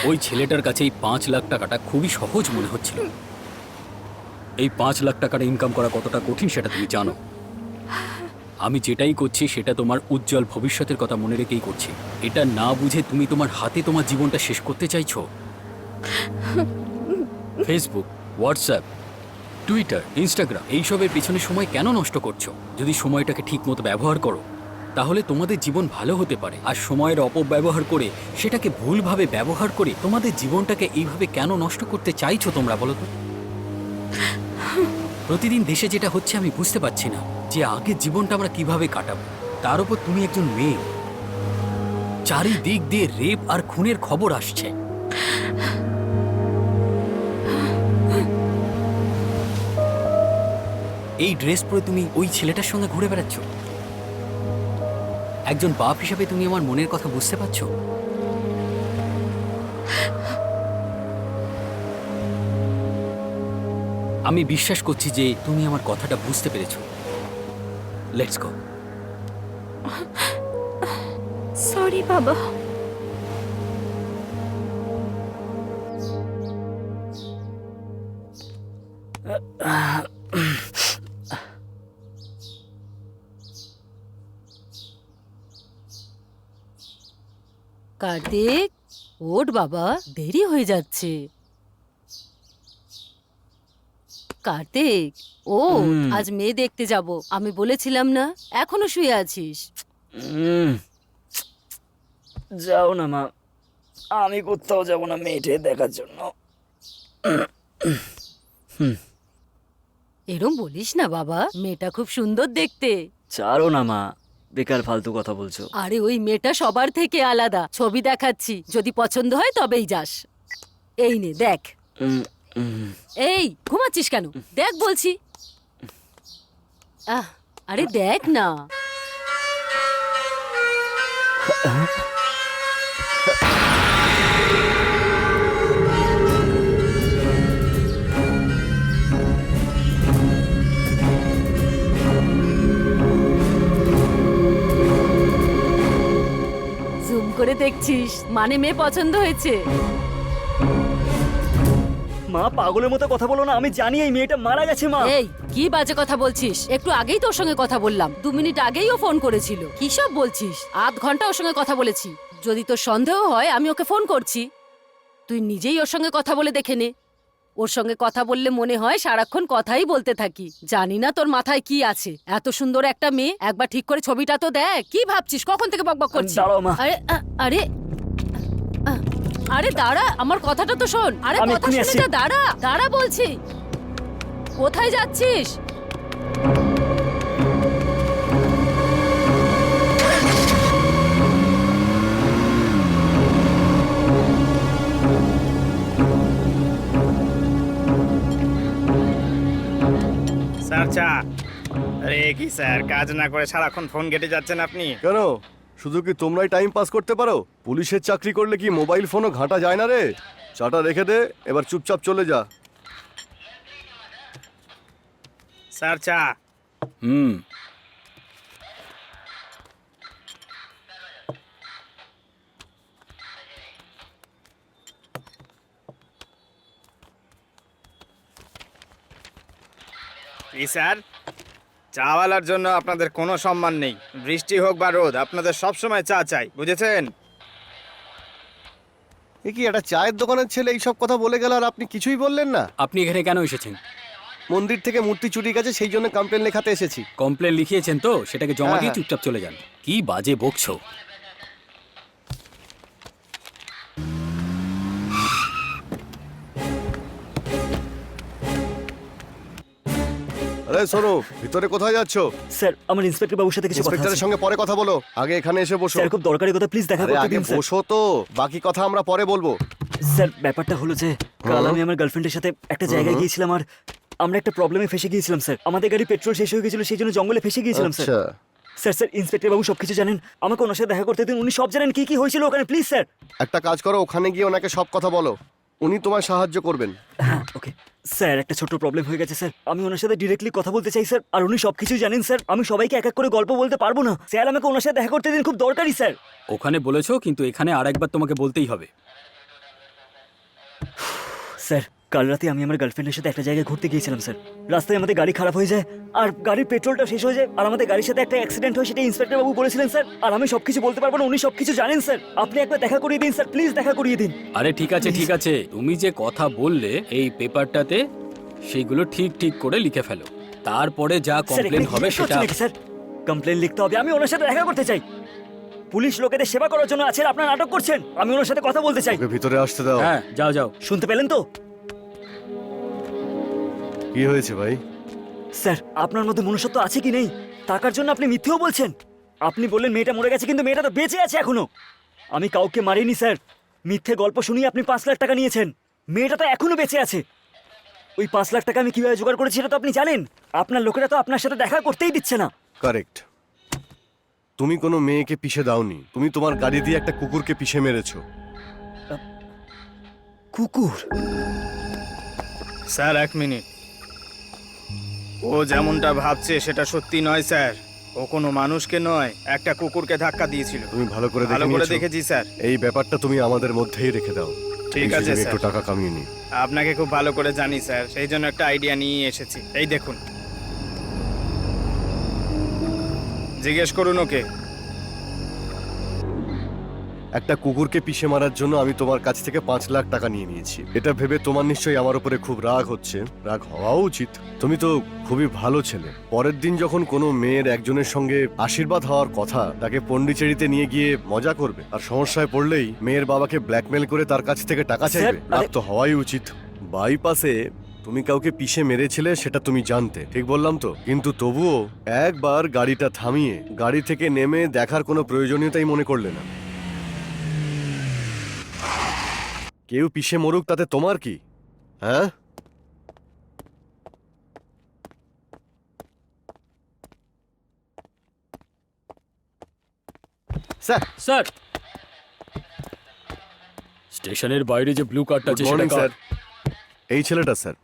ওই ছেলেটার কাছে এই 5 লাখ টাকাটা খুবই সহজ মনে হচ্ছিল। এই 5 লাখ টাকাটা ইনকাম করা কতটা কঠিন সেটা তুমি জানো। আমি যেটাই করছি সেটা তোমার উজ্জ্বল ভবিষ্যতের কথা মনে রেখেই করছি। এটা না বুঝে তুমি তোমার হাতে তোমার জীবনটা শেষ করতে চাইছো। ফেসবুক, হোয়াটসঅ্যাপ, টুইটার, ইনস্টাগ্রাম এইসবের পেছনে সময় কেন নষ্ট করছো? যদি সময়টাকে ঠিক মতো ব্যবহার করো তাহলে তোমাদের জীবন ভালো হতে পারে। আর সময়ের অপব্যবহার করে সেটাকে ভুলভাবে ব্যবহার করে তোমাদের জীবনটাকে এইভাবে কেন নষ্ট করতে চাইছো তোমরা বলো তো? প্রতিদিন দেশে যেটা হচ্ছে আমি বুঝতে পারছি না যে আগের জীবনটা আমরা কিভাবে কাটাবো। তার উপর তুমি একজন মেয়ে, চারিদিক দিয়ে রেপ আর খুনের খবর আসছে। এই ড্রেস পরে তুমি ওই ছেলেটার সঙ্গে ঘুরে বেড়াচ্ছ। একজন বাপ হিসেবে তুমি আমার মনের কথা বুঝতে পারছো? আমি বিশ্বাস করছি যে তুমি আমার কথাটা বুঝতে পেরেছো। Let's go. সরি বাবা। কার্তিক, ওঠ বাবা, দেরি হয়ে যাচ্ছে। কার্তিক, ও আজ মেয়ে দেখতে যাব। আমি বলেছিলাম না, এখনো শুয়ে আছিস? যাও না মা, আমি কোথাও যাব না মেয়েটে দেখার জন্য। এরম বলিস না বাবা, মেয়েটা খুব সুন্দর দেখতে। ছাড়ো না মা, বেকার ফালতু কথা বলছো। আরে ওই মেয়েটা সবার থেকে আলাদা। ছবি দেখাচ্ছি, যদি পছন্দ হয় তবেই যাস। এই নে দেখ। এই ঘুমাচ্ছিস কেন? দেখ বলছি। আরে দেখ না। জুম করে দেখছিস মানে মেয়ে পছন্দ হয়েছে। মা পাগলের মতো কথা বলো না, আমি জানি এই মেয়েটা মারা গেছে মা। এই কি বাজে কথা বলছিস? একটু আগেই তোর সঙ্গে কথা বললাম, 2 মিনিট আগেই ও ফোন করেছিল। কি সব বলছিস? আধ ঘন্টা ওর সঙ্গে কথা বলেছি। যদি তোর সন্দেহ হয় আমি ওকে ফোন করছি, তুই নিজেই ওর সঙ্গে কথা বলে দেখে নে। ওর সঙ্গে কথা বললে মনে হয় সারাক্ষণ কথাই বলতে থাকি। জানি না তোর মাথায় কি আছে। এত সুন্দর একটা মেয়ে, একবার ঠিক করে ছবিটা তো দেখ। কি ভাবছিস? কখন থেকে বকবক করছিস? দাঁড়াও মা। আরে আরে আরে দাঁড়া, আমার কথাটা তো শোন। আরে আমি কথা এক্ষুনি শুনে আসছি। যা, দাঁড়া দাঁড়া বলছি। কোথায় যাচ্ছিস? স্যার চা। আরে কি স্যার, কাজ না করে সারাক্ষণ ফোন ঘেটে যাচ্ছেন আপনি? কেন, শুধু কি তোমরাই টাইম পাস করতে পারো? পুলিশের চাকরি করলে কি মোবাইল ফোনও ঘাঁটা যায় না রে? চাটা রেখে দে, এবার চুপচাপ চলে যা। স্যার চা। কি স্যার, চাওয়ালার জন্য আপনাদের কোনো সম্মান নেই। বৃষ্টি হোক বা রোদ, আপনাদের সব সময় চা চাই, বুঝেছেন? এ কি একটা চায়ের দোকানের ছেলে এইসব কথা বলে গেল আর আপনি কিছুই বললেন না? আপনি এখানে কেন এসেছেন? মন্দির থেকে মূর্তি চুরি গেছে, সেই জন্য কমপ্লেন লেখাতে এসেছি। কমপ্লেন লিখিয়েছেন তো, সেটাকে জমা হ্যাঁ, দিয়ে হ্যাঁ। চুপচাপ চলে যান। কি বাজে বকছো। আরে শোনো, ভিতরে কোথায় যাচ্ছো? স্যার আমার ইন্সপেক্টর বাবুর সাথে কিছু কথা ইন্সপেক্টরের আছে। সঙ্গে পরে কথা বলো, আগে এখানে এসে বসো। স্যার খুব দরকারি কথা, প্লিজ দেখা আরে করতে আগে দিন স্যার। বসো তো, বাকি কথা আমরা পরে বলবো। স্যার ব্যাপারটা হলো যে কাল হুম। আমি আমার গার্লফ্রেন্ডের সাথে একটা জায়গায় গিয়েছিলাম, আর আমরা একটা প্রবলেমে ফেসে গিয়েছিলাম স্যার। আমাদের গাড়ি পেট্রোল শেষ হয়ে গেছিল, সেই জন্য জঙ্গলে ফেসে গিয়েছিলাম স্যার। আচ্ছা, স্যার ইন্সপেক্টর বাবু সবকিছু জানেন, আমাকে ওনার সাথে দেখা করতে দিন। উনি সব জানেন কি কি হয়েছিল ওখানে, প্লিজ স্যার। একটা কাজ করো, ওখানে গিয়ে ওনাকে সব কথা বলো, উনি তোমায় সাহায্য করবেন। হ্যাঁ ওকে স্যার, একটা ছোট্ট প্রবলেম হয়ে গেছে স্যার। আমি ওনার সাথে ডিরেক্টলি কথা বলতে চাই স্যার, আর উনি সবকিছু জানেন স্যার। আমি সবাইকে এক এক করে গল্প বলতে পারবো না স্যার, আমাকে ওনার সাথে দেখা করতে দিন, খুব দরকারি স্যার। ওখানে বলেছো, কিন্তু এখানে আরেকবার তোমাকে বলতেই হবে। স্যার কাল রাতে আমি আমার গার্লফ্রেন্ডের সাথে একটা জায়গায় ঘুরতে গিয়েছিলাম স্যার। রাস্তায় আমাদের গাড়ি খারাপ হয়ে যায়, আর গাড়ির পেট্রোলটা শেষ হয়ে যায়, আর আমাদের গাড়ির সাথে একটা অ্যাক্সিডেন্ট হয়, সেটা ইন্সপেক্টর বাবু বলেছিলেন স্যার। আর আমি সবকিছু বলতে পারবো না, উনি সবকিছু জানেন স্যার। আপনি একবার দেখা করিয়ে দিন স্যার, প্লিজ দেখা করিয়ে দিন। আরে ঠিক আছে ঠিক আছে, তুমি যে কথা বললে এই পেপারটাতে সেইগুলো ঠিক ঠিক করে লিখে ফেলো। তারপরে যা স্যার কমপ্লেন এখানে হবে কি করছেন সেটা। নাকি স্যার? কমপ্লেন লিখতে হবে, আমি ওনার সাথে দেখা করতে চাই। পুলিশ লোকেদের সেবা করার জন্য আছে, আপনারা নাটক করছেন। আমি ওনার সাথে কথা বলতে চাই। ওকে ভিতরে আসতে দাও। হ্যাঁ যাও যাও। শুনতে পেলেন তো কি হয়েছে ভাই? স্যার? আপনার মধ্যে মনুষ্যত্ব আছে কি নেই? টাকার জন্য আপনি মিথ্যেও বলছেন। আপনি বললেন মেয়েটা মরে গেছে, কিন্তু মেয়েটা তো বেঁচে আছে এখনো। আমি কাউকে মারিনি স্যার। মিথ্যে গল্প শুনিয়ে আপনি 5 লাখ টাকা নিয়েছেন। মেয়েটা তো এখনো বেঁচে আছে। ওই 5 লাখ টাকা আমি কিভাবে জোগাড় করেছি সেটা তো আপনি জানেন। আপনার লোকেরা তো আপনার সাথে দেখা করতেই দিচ্ছে না। কারেক্ট, তুমি কোনো মেয়েকে পিষে দাওনি, তুমি তোমার গাড়ি দিয়ে একটা কুকুরকে পিষে মেরেছো। কুকুর? স্যার 1 মিনিট, ও যেমনটা ভাবছে সেটা সত্যি নয় স্যার। ও কোনো মানুষকে নয়, একটা কুকুরকে ধাক্কা দিয়েছিল। তুমি ভালো করে ভালো করে দেখে দেখেছি স্যার। এই ব্যাপারটা তুমি আমাদের মধ্যেই রেখে দাও। ঠিক এই আছে সুযোগে স্যার। একটু টাকা কামিয়ে নি। আপনাকে খুব ভালো করে জানি স্যার, সেই জন্য একটা আইডিয়া নিয়ে এসেছি। এই দেখুন, জিজ্ঞেস করুন ওকে। একটা কুকুরকে পিষে মারার জন্য আমি তোমার কাছ থেকে 5 লাখ টাকা নিয়ে নিয়েছি। এটা ভেবে তোমার নিশ্চয়ই আমার উপরে খুব রাগ হচ্ছে। রাগ হওয়াও উচিত, তুমি তো খুবই ভালো ছেলে। পরের দিন যখন কোনো মেয়ের একজনের সঙ্গে আশীর্বাদ হওয়ার কথা, তাকে পন্ডিচেরিতে নিয়ে গিয়ে মজা করবে, আর সমস্যায় পড়লেই মেয়ের বাবাকে ব্ল্যাকমেল করে তার কাছ থেকে টাকা স্যার, চাইবে। রাগ আরে- তো হওয়াই উচিত। বাইপাসে তুমি কাউকে পিষে মেরেছিলে, সেটা তুমি জানতে, ঠিক বললাম তো? কিন্তু তবুও একবার গাড়িটা থামিয়ে গাড়ি থেকে নেমে দেখার কোনো প্রয়োজনীয়তাই মনে করলে না। কেউ পিষে মরুক, তাতে তোমার কি? হ্যাঁ, স্যার, স্যার, স্টেশনের বাইরে যে ব্লু কার্ডটা গুড আছে সেটা মর্নিং কার? স্যার। এই ছেলেটা স্যার।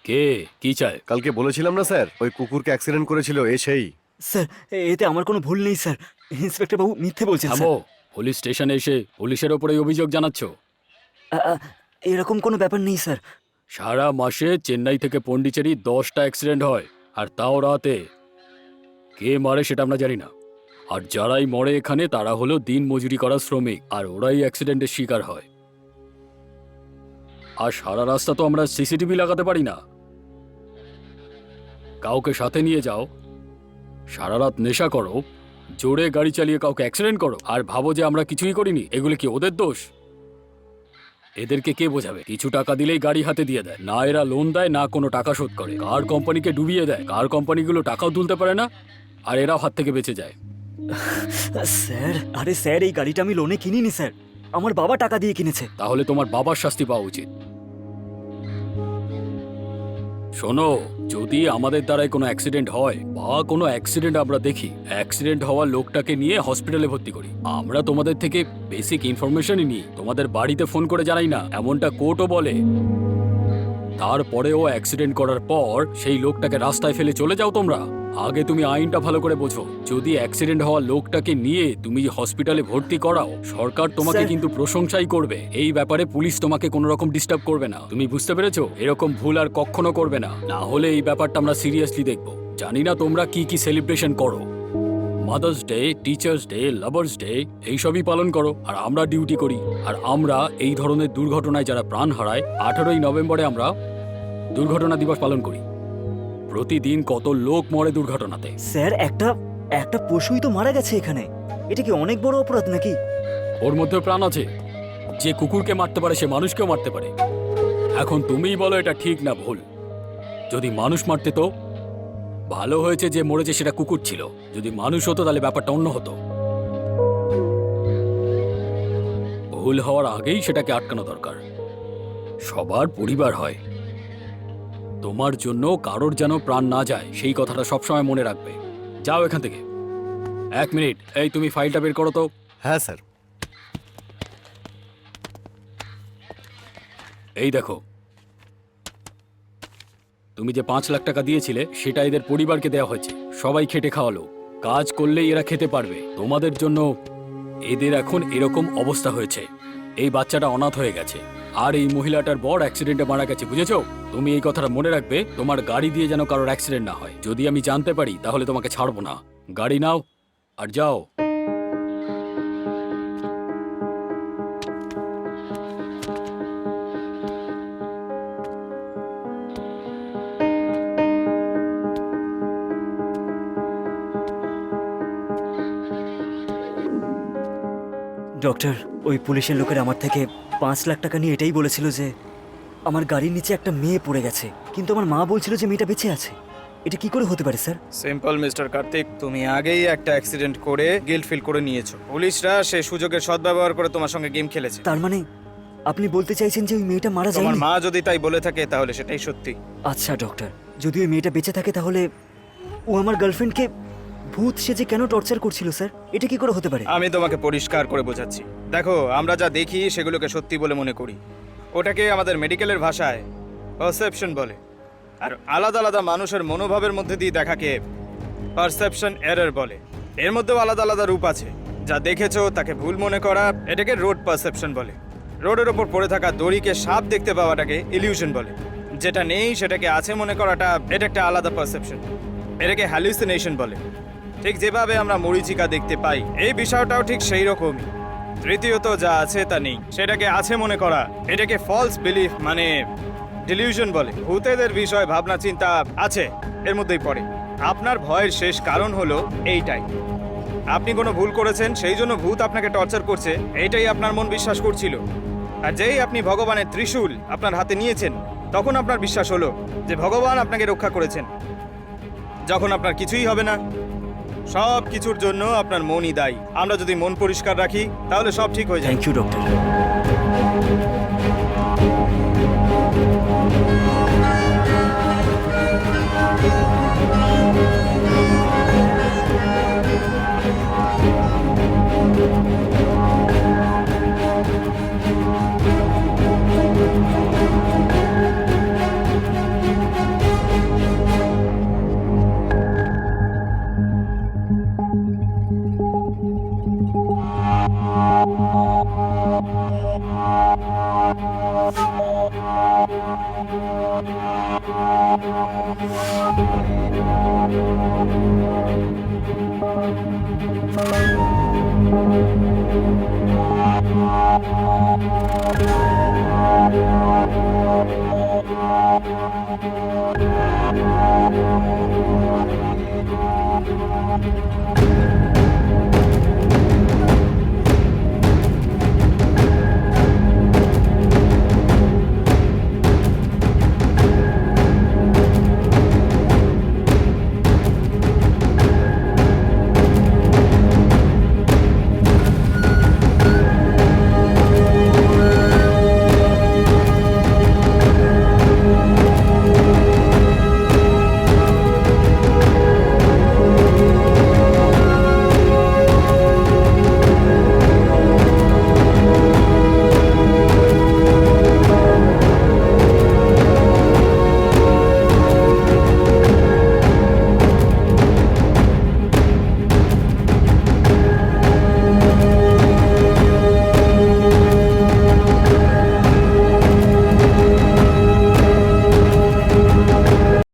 কে? কি চায়? কালকে বলেছিলাম না স্যার, ওই কুকুরকে অ্যাক্সিডেন্ট করেছিল, এ সেই। স্যার এতে আমার কোনো ভুল নেই স্যার। ইন্সপেক্টর বাবু মিথ্যে বলছেন স্যার। থামো, পুলিশ স্টেশনে এসে পুলিশের ওপরে অভিযোগ জানাচ্ছ? এরকম কোনো ব্যাপার নেই স্যার। সারা মাসে চেন্নাই থেকে পন্ডিচেরি 10টা অ্যাক্সিডেন্ট হয়, আর তাও রাতে। কে মারে সেটা আমরা জানি না, আর যারাই মরে এখানে তারা হলো দিন মজুরি করা শ্রমিক, আর ওরাই অ্যাক্সিডেন্টের শিকার হয়। আর সারা রাস্তা তো আমরা সিসিটিভি লাগাতে পারি না। কাউকে সাথে নিয়ে যাও, সারা রাত নেশা করো, জোরে গাড়ি চালিয়ে কাউকে অ্যাক্সিডেন্ট করো, আর ভাবো যে আমরা কিছুই করিনি। এগুলো কি ওদের দোষ? এদেরকে কে বোঝাবে? কিছু টাকা দিলেই গাড়ি হাতে দিয়ে দেয়, না এরা লোন দেয় না কোনো টাকা শোধ করে। কার কোম্পানিকে ডুবিয়ে দেয়, কার কোম্পানিগুলো টাকাও তুলতে পারে না, আর এরাও হাত থেকে বেঁচে যায়। স্যার আরে স্যার, এই গাড়িটা আমি লোনে কিনিনি স্যার, আমার বাবা টাকা দিয়ে কিনেছে। তাহলে তোমার বাবার শাস্তি পাওয়া উচিত। শোনো, যদি আমাদের দ্বারাই কোনো অ্যাক্সিডেন্ট হয় বা কোনো অ্যাক্সিডেন্ট আমরা দেখি, অ্যাক্সিডেন্ট হওয়া লোকটাকে নিয়ে হসপিটালে ভর্তি করি। আমরা তোমাদের থেকে বেসিক ইনফরমেশনই নিই, তোমাদের বাড়িতে ফোন করে জানাই না, এমনটা কোর্টও বলে। তারপরেও অ্যাক্সিডেন্ট করার পর সেই লোকটাকে রাস্তায় ফেলে চলে যাও তোমরা। আগে তুমি আইনটা ভালো করে বোঝো। যদি অ্যাক্সিডেন্ট হওয়া লোকটাকে নিয়ে তুমি হসপিটালে ভর্তি করাও, সরকার তোমাকে স্যার- কিন্তু প্রশংসাই করবে। এই ব্যাপারে পুলিশ তোমাকে কোনো রকম ডিস্টার্ব করবে না। তুমি বুঝতে পেরেছো? এরকম ভুল আর কখনো করবে না, না হলে এই ব্যাপারটা আমরা সিরিয়াসলি দেখবো। জানি না তোমরা কি কি সেলিব্রেশন করো, mother's day, teachers day, lovers day, এইসবই পালন করো, আর আমরা ডিউটি করি। আর আমরা এই ধরনের দুর্ঘটনায় যারা প্রাণ হারায়, 18ই নভেম্বরে আমরা দুর্ঘটনা দিবস পালন করি। প্রতিদিন কত লোক মরে দুর্ঘটনাতে। স্যার একটা পশুই তো মারা গেছে এখানে, এটা কি অনেক বড় অপরাধ নাকি? ওর মধ্যে প্রাণ আছে। যে কুকুরকে মারতে পারে সে মানুষকেও মারতে পারে। এখন তুমিই বলো এটা ঠিক না ভুল। যদি মানুষ মারতে তো ভালো হয়েছে, যে মরেছে সেটা কুকুর ছিল। যদি মানুষ হতো তাহলে ব্যাপারটা অন্য হতো। ভুল হওয়ার আগেই সেটাকে আটকানো দরকার। সবার পরিবার হয়, তোমার জন্য কারোর যেন প্রাণ না যায় সেই কথাটা সবসময় মনে রাখবে। যাও এখান থেকে। 1 মিনিট, এই তুমি ফাইলটা বের করো তো। হ্যাঁ স্যার। এই দেখো, তুমি যে 5 লাখ টাকা দিয়েছিলে সেটা এদের পরিবারকে দেওয়া হয়েছে। সবাই খেটে খাওয়ালো, কাজ করলেই এরা খেতে পারবে। তোমাদের জন্য এদের এখন এরকম অবস্থা হয়েছে। এই বাচ্চাটা অনাথ হয়ে গেছে, আর এই মহিলাটার বড় অ্যাক্সিডেন্টে মারা গেছে, বুঝেছো? তুমি এই কথাটা মনে রাখবে, তোমার গাড়ি দিয়ে যেন কারোর অ্যাক্সিডেন্ট না হয়। যদি আমি জানতে পারি তাহলে তোমাকে ছাড়বো না। গাড়ি নাও আর যাও। ডক্টর, ওই পুলিশের লোকের আমার থেকে 5 লাখ টাকা নিয়ে এটাই বলেছিল যে আমার গাড়ির নিচে একটা মেয়ে পড়ে গেছে, কিন্তু আমার মা বলছিল যে মেয়েটা বেঁচে আছে। এটা কি করে হতে পারে স্যার? সিম্পল মিস্টার কার্তিক, তুমি আগেই একটা অ্যাক্সিডেন্ট করে গিল্ট ফিল করে নিয়েছো। পুলিশরা সেই সুযোগের সদ্ব্যবহার করে তোমার সঙ্গে গেম খেলেছে। তার মানে আপনি বলতে চাইছেন যে ওই মেয়েটা মারা তোমার যায়নি? মা যদি তাই বলে থাকে তাহলে সেটাই সত্যি। আচ্ছা ডক্টর, যদি ওই মেয়েটা বেঁচে থাকে তাহলে ও আমার গার্লফ্রেন্ডকে ভূত সেজে কেন টর্চার করছিল স্যার? এটা কি করে হতে পারে? আমি তোমাকে পরিষ্কার করে বোঝাচ্ছি। দেখো, আমরা যা দেখি সেগুলোকে সত্যি বলে মনে করি। ওটাকে আমাদের মেডিকেলের ভাষায় পারসেপশন বলে। আর আলাদা আলাদা মানুষের মনোভাবের মধ্যে দিয়ে দেখাকে পারসেপশন এরর বলে। এর মধ্যেও আলাদা আলাদা রূপ আছে। যা দেখেছো তাকে ভুল মনে করা, এটাকে রোড পারসেপশন বলে। রোডের ওপর পড়ে থাকা দড়িকে সাপ দেখতে পাওয়াটাকে ইলিউশন বলে। যেটা নেই সেটাকে আছে মনে করাটা, এটা একটা আলাদা পারসেপশন। এটাকে হ্যালুসিনেশন বলে। ঠিক যেভাবে আমরা মরিচিকা দেখতে পাই, এই বিষয়টাও ঠিক সেই রকমই। তৃতীয়ত, যা আছে তা নেই সেটাকে আছে মনে করা, এটাকে ফলস বিলিফ মানে ডিলিউশন বলে। ভূতেদের বিষয় ভাবনা চিন্তা আছে, এর মধ্যেই পড়ে। আপনার ভয়ের শেষ কারণ হলো এইটাই, আপনি কোনো ভুল করেছেন সেই জন্য ভূত আপনাকে টর্চার করছে, এইটাই আপনার মন বিশ্বাস করছিল। আর যেই আপনি ভগবানের ত্রিশূল আপনার হাতে নিয়েছেন, তখন আপনার বিশ্বাস হলো যে ভগবান আপনাকে রক্ষা করেছেন। যখন আপনার কিছুই হবে না, সব কিছুর জন্য আপনার মনই দায়ী। আমরা যদি মন পরিষ্কার রাখি তাহলে সব ঠিক হয়ে যায়। Thank you doctor.